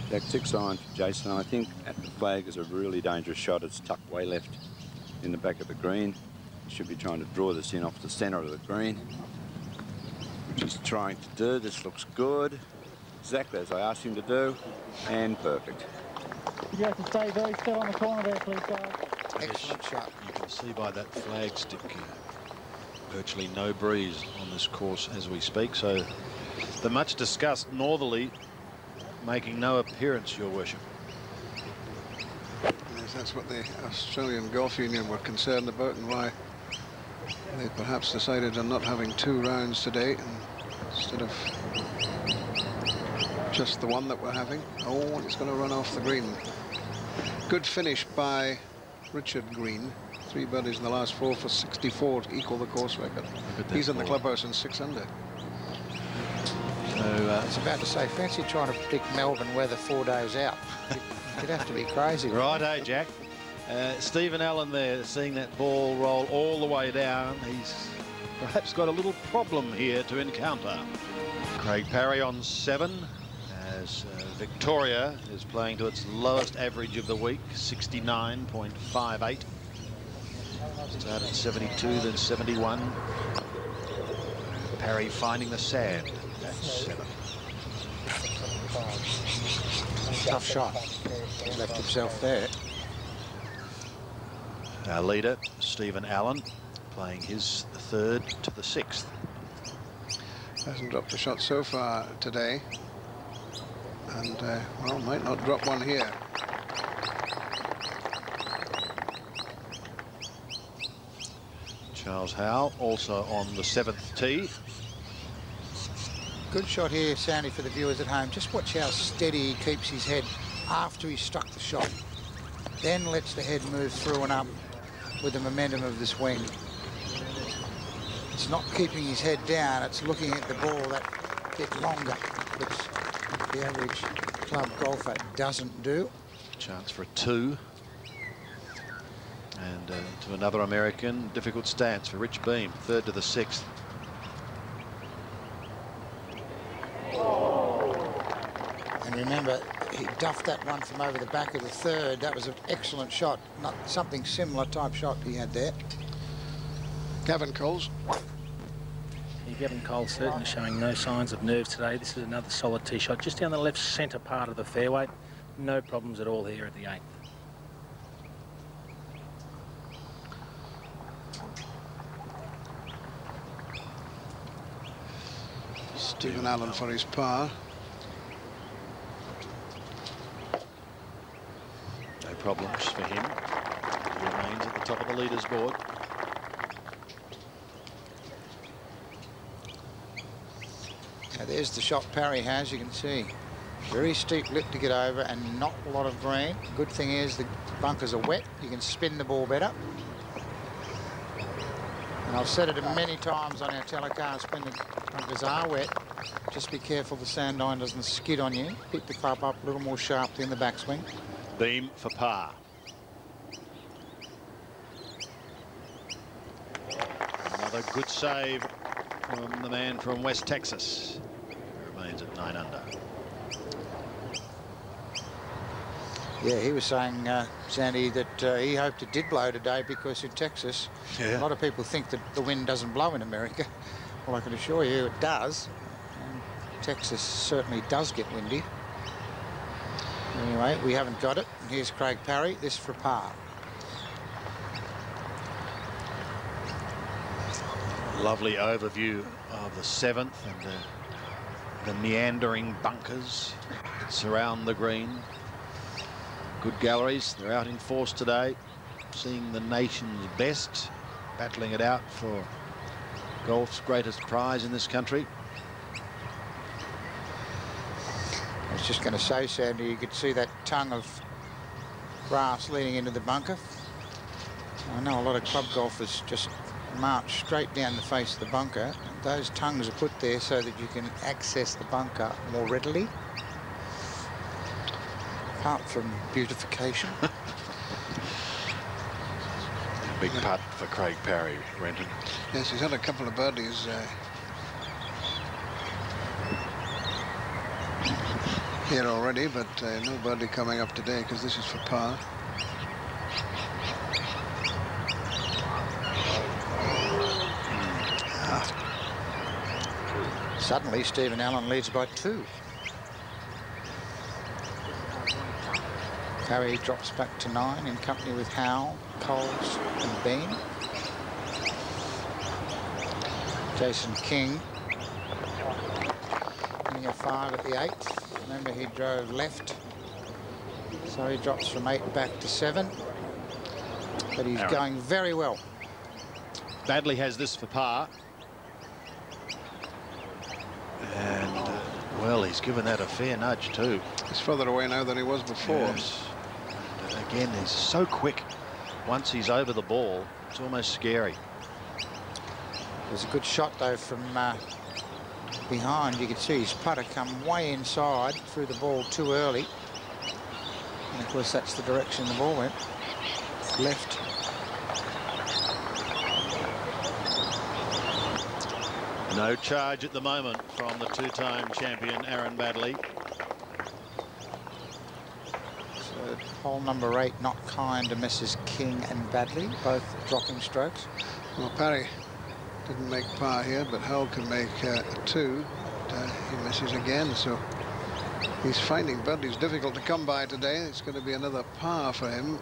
Jack, 6 iron for Jason. I think at the flag is a really dangerous shot. It's tucked way left in the back of the green. He should be trying to draw this in off the centre of the green, which he's trying to do. This looks good. Exactly as I asked him to do, and perfect. You have to stay very still on the corner there, please, guys. Excellent shot. You can see by that flag stick, virtually no breeze on this course as we speak. So the much discussed northerly making no appearance, Your Worship. Yes, that's what the Australian Golf Union were concerned about, and why they perhaps decided on not having 2 rounds today instead of just the one that we're having. Oh, it's going to run off the green. Good finish by Richard Green. 3 birdies in the last 4 for 64 to equal the course record. He's in the clubhouse in 6 under. So I was about to say, fancy trying to predict Melbourne weather 4 days out. You'd have to be crazy. Righto, Jack. Stephen Allen there, seeing that ball roll all the way down. He's perhaps got a little problem here to encounter. Craig Parry on 7 as Victoria is playing to its lowest average of the week, 69.58. Started 72, then 71. Parry finding the sand. That's 7. Tough shot. Left himself there. Our leader, Stephen Allen, playing his 3rd to the 6th. Hasn't dropped a shot so far today. And, well, might not drop one here. Charles Howell also on the 7th tee. Good shot here, Sandy, for the viewers at home. Just watch how steady he keeps his head after he's struck the shot. Then lets the head move through and up with the momentum of the swing. It's not keeping his head down, it's looking at the ball that bit longer, which the average club golfer doesn't do. Chance for a 2. And to another American, difficult stance for Rich Beem, 3rd to the 6th. And remember, he duffed that one from over the back of the 3rd. That was an excellent shot. Not something similar type shot he had there. Gavin Coles. Yeah, Gavin Cole certainly showing no signs of nerves today. This is another solid tee shot just down the left centre part of the fairway. No problems at all here at the 8th. Stephen Allen for his par. No problems for him. He remains at the top of the leaders board. Now there's the shot Parry has, you can see. Very steep lip to get over and not a lot of green. Good thing is the bunkers are wet. You can spin the ball better. And I've said it many times on our telecast, when the bunkers are wet, just be careful the sand iron doesn't skid on you. Pick the club up a little more sharply in the backswing. Beem for par. Another good save from the man from West Texas. Remains at 9 under. Yeah, he was saying, Sandy, that he hoped it did blow today because in Texas, a lot of people think that the wind doesn't blow in America. Well, I can assure you it does. And Texas certainly does get windy. Anyway, we haven't got it. And here's Craig Parry, this for par. Lovely overview of the 7th and the meandering bunkers that surround the green. Good galleries. They're out in force today, seeing the nation's best, battling it out for golf's greatest prize in this country. I was just going to say, Sandy, you could see that tongue of grass leading into the bunker. I know a lot of club golfers just march straight down the face of the bunker. Those tongues are put there so that you can access the bunker more readily. Apart from beautification. Big putt for Craig Parry, Renton. Yes, he's had a couple of birdies here already, but no birdie coming up today because this is for par. Suddenly, Stephen Allen leads by 2. Parry drops back to 9 in company with Howell, Coles and Beam. Jason King hitting a 5 at the 8th. Remember, he drove left, so he drops from 8 back to 7. But he's going very well. Badley has this for par. And, well, he's given that a fair nudge too. He's further away now than he was before. Yes. And again, he's so quick. Once he's over the ball, it's almost scary. There's a good shot, though, from behind. You can see his putter come way inside through the ball too early. And, of course, that's the direction the ball went. left. No charge at the moment from the two-time champion Aaron Baddeley. So hole number 8, not kind to Mrs. King and Baddeley, both dropping strokes. Well, Parry didn't make par here, but Hull can make 2. He misses again, so he's finding birdies difficult to come by today. It's going to be another par for him,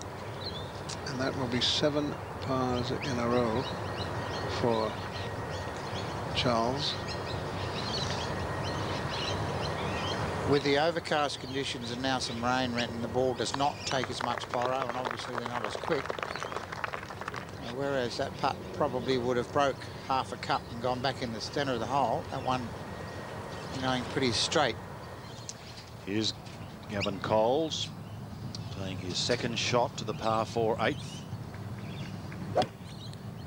and that will be 7 pars in a row for Charles. With the overcast conditions and now some rain, Renton, the ball does not take as much borrow, and obviously they're not as quick. Whereas that putt probably would have broke half a cup and gone back in the centre of the hole. That one going pretty straight. Here's Gavin Coles playing his second shot to the par 4 8th.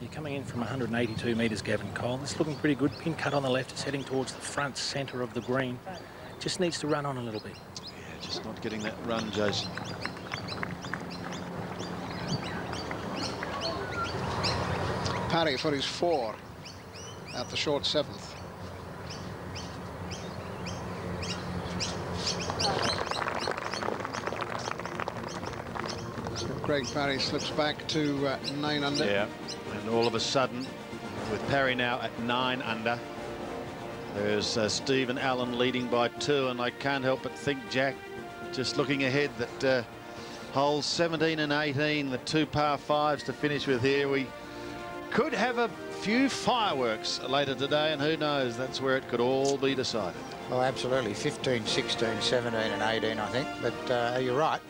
You're coming in from 182 metres, Gavin Cole. It's looking pretty good. Pin cut on the left. It's heading towards the front centre of the green. Just needs to run on a little bit. Yeah, just not getting that run, Jason. Parry for his 4 at the short 7th. So Craig Parry slips back to 9 under. Yeah, and all of a sudden, with Parry now at 9 under, there's Stephen Allen leading by 2, and I can't help but think, Jack, just looking ahead, that holes 17 and 18, the 2 par 5s to finish with here, we could have a few fireworks later today, and who knows, that's where it could all be decided. Oh, absolutely. 15, 16, 17 and 18, I think. But you're right.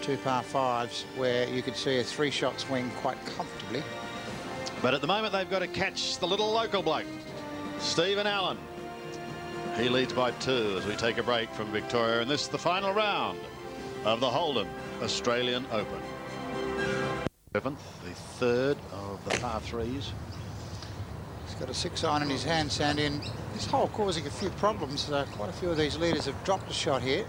2 par 5s where you could see a 3-shot swing quite comfortably. But at the moment, they've got to catch the little local bloke, Stephen Allen. He leads by 2 as we take a break from Victoria, and this is the final round of the Holden Australian Open. 7th, the 3rd of the par 3s. He's got a 6-iron in his hand, Sandy, and this hole causing a few problems. Quite a few of these leaders have dropped a shot here.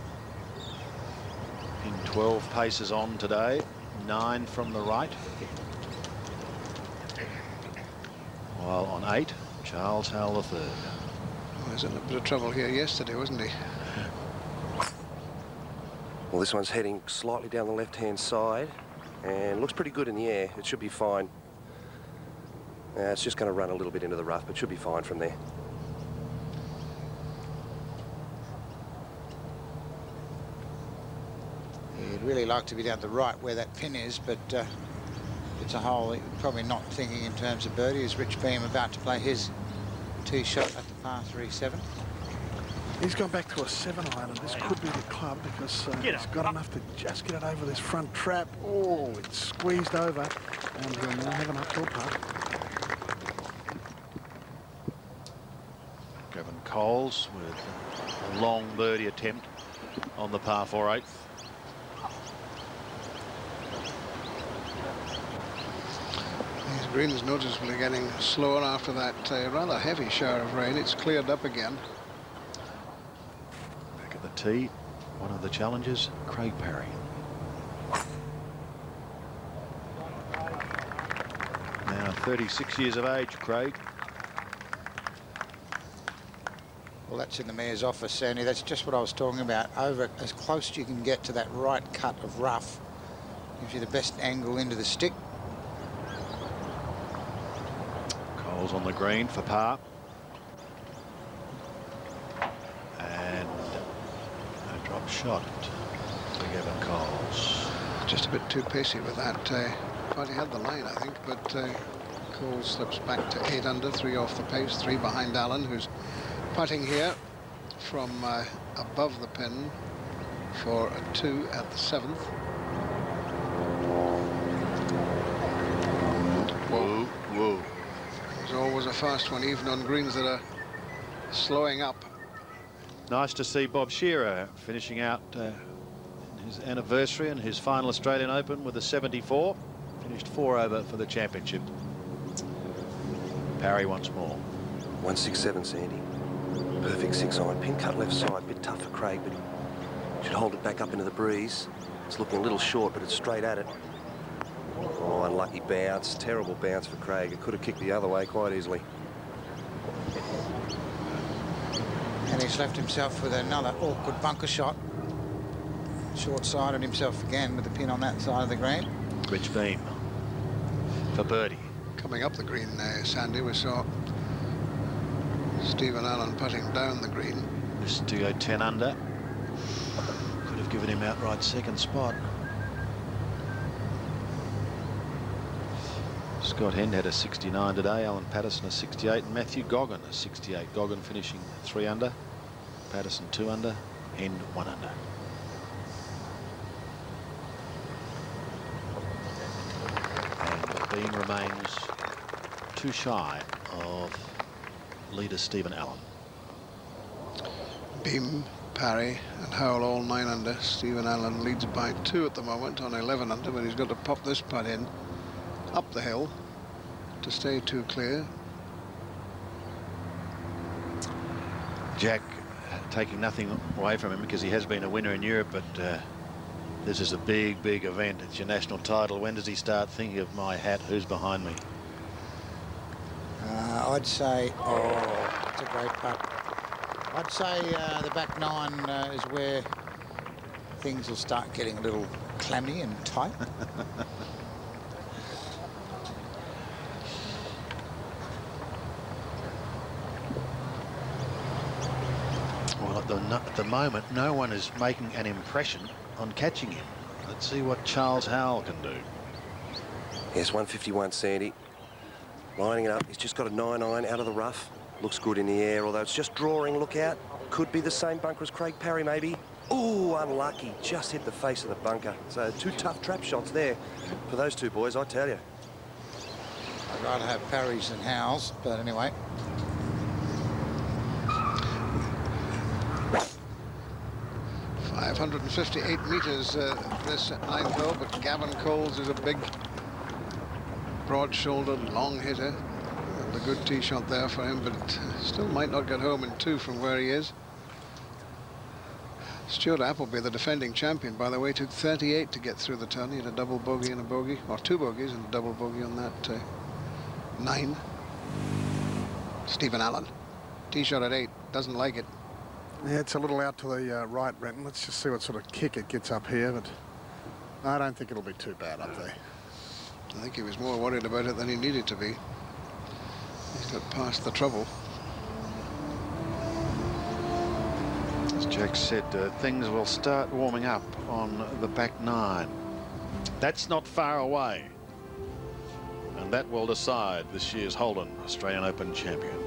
In 12 paces on today, 9 from the right. While on 8, Charles Howell III. Oh, he was in a bit of trouble here yesterday, wasn't he? Well, this one's heading slightly down the left-hand side and looks pretty good in the air. It should be fine. It's just going to run a little bit into the rough, but should be fine from there. He'd really like to be down the right where that pin is, but it's a hole probably not thinking in terms of birdie. Is Rich Beam about to play his tee shot at the par 3-7? He's gone back to a 7-iron, and this could be the club because he's got enough to just get it over this front trap. Oh, it's squeezed over, and he'll now have an uphill putt. Gavin Coles with a long birdie attempt on the par 4 8th. These greens noticeably getting slower after that rather heavy shower of rain. It's cleared up again. Back at the tee, one of the challengers, Craig Parry. Now 36 years of age, Craig. Well, that's in the mayor's office, Sandy. That's just what I was talking about. Over as close as you can get to that right cut of rough. Gives you the best angle into the stick. Coles on the green for par. And a drop shot to Gavin Coles. Just a bit too pacey with that. Thought he had the line, I think, but Coles slips back to 8 under, 3 off the pace, 3 behind Allen, who's putting here from above the pin for a 2 at the 7th. Whoa, whoa. There's always a fast one, even on greens that are slowing up. Nice to see Bob Shearer finishing out his anniversary and his final Australian Open with a 74. Finished 4 over for the championship. Parry once more. 167, Sandy. Perfect 6-iron. Pin cut left side. Bit tough for Craig, but he should hold it back up into the breeze. It's looking a little short, but it's straight at it. unlucky bounce, terrible bounce for Craig. It could have kicked the other way quite easily. And he's left himself with another awkward bunker shot. Short-sided himself again with the pin on that side of the green. Rich Beam for birdie. Coming up the green now, Sandy, we saw Stephen Allen putting down the green. Just to go 10 under. Could have given him outright second spot. Scott Hend had a 69 today, Alan Patterson a 68, and Matthew Goggin a 68. Goggin finishing 3 under, Patterson 2 under, Hend 1 under. And Beam remains too shy of leader Stephen Allen. Beam, Parry and Howell all 9 under. Stephen Allen leads by 2 at the moment on 11 under, but he's got to pop this putt in up the hill to stay too clear. Jack taking nothing away from him because he has been a winner in Europe, but this is a big, big event. It's your national title. When does he start thinking of my hat? Who's behind me? I'd say, oh, it's a great putt. I'd say the back 9 is where things will start getting a little clammy and tight. Well, at the moment, no one is making an impression on catching him. Let's see what Charles Howell can do. Yes, 151, Sandy. Lining it up. He's just got a 9-iron out of the rough. Looks good in the air, although it's just drawing. Look out. Could be the same bunker as Craig Parry, maybe. Oh, unlucky. Just hit the face of the bunker. So 2 tough trap shots there for those 2 boys, I tell you. I'd rather have Parry's than Howell's, but anyway. .558 metres this 9th hole, but Gavin Coles is a big, broad-shouldered, long hitter. And a good tee shot there for him, but still might not get home in 2 from where he is. Stuart Appleby, the defending champion, by the way, took 38 to get through the turn. He had a double bogey and a bogey, or 2 bogeys and a double bogey on that 9. Stephen Allen, tee shot at 8, doesn't like it. Yeah, it's a little out to the right, Brenton. Let's just see what sort of kick it gets up here, but I don't think it'll be too bad up there. I think he was more worried about it than he needed to be. He's got past the trouble. As Jack said, things will start warming up on the back 9. That's not far away. And that will decide this year's Holden Australian Open champion.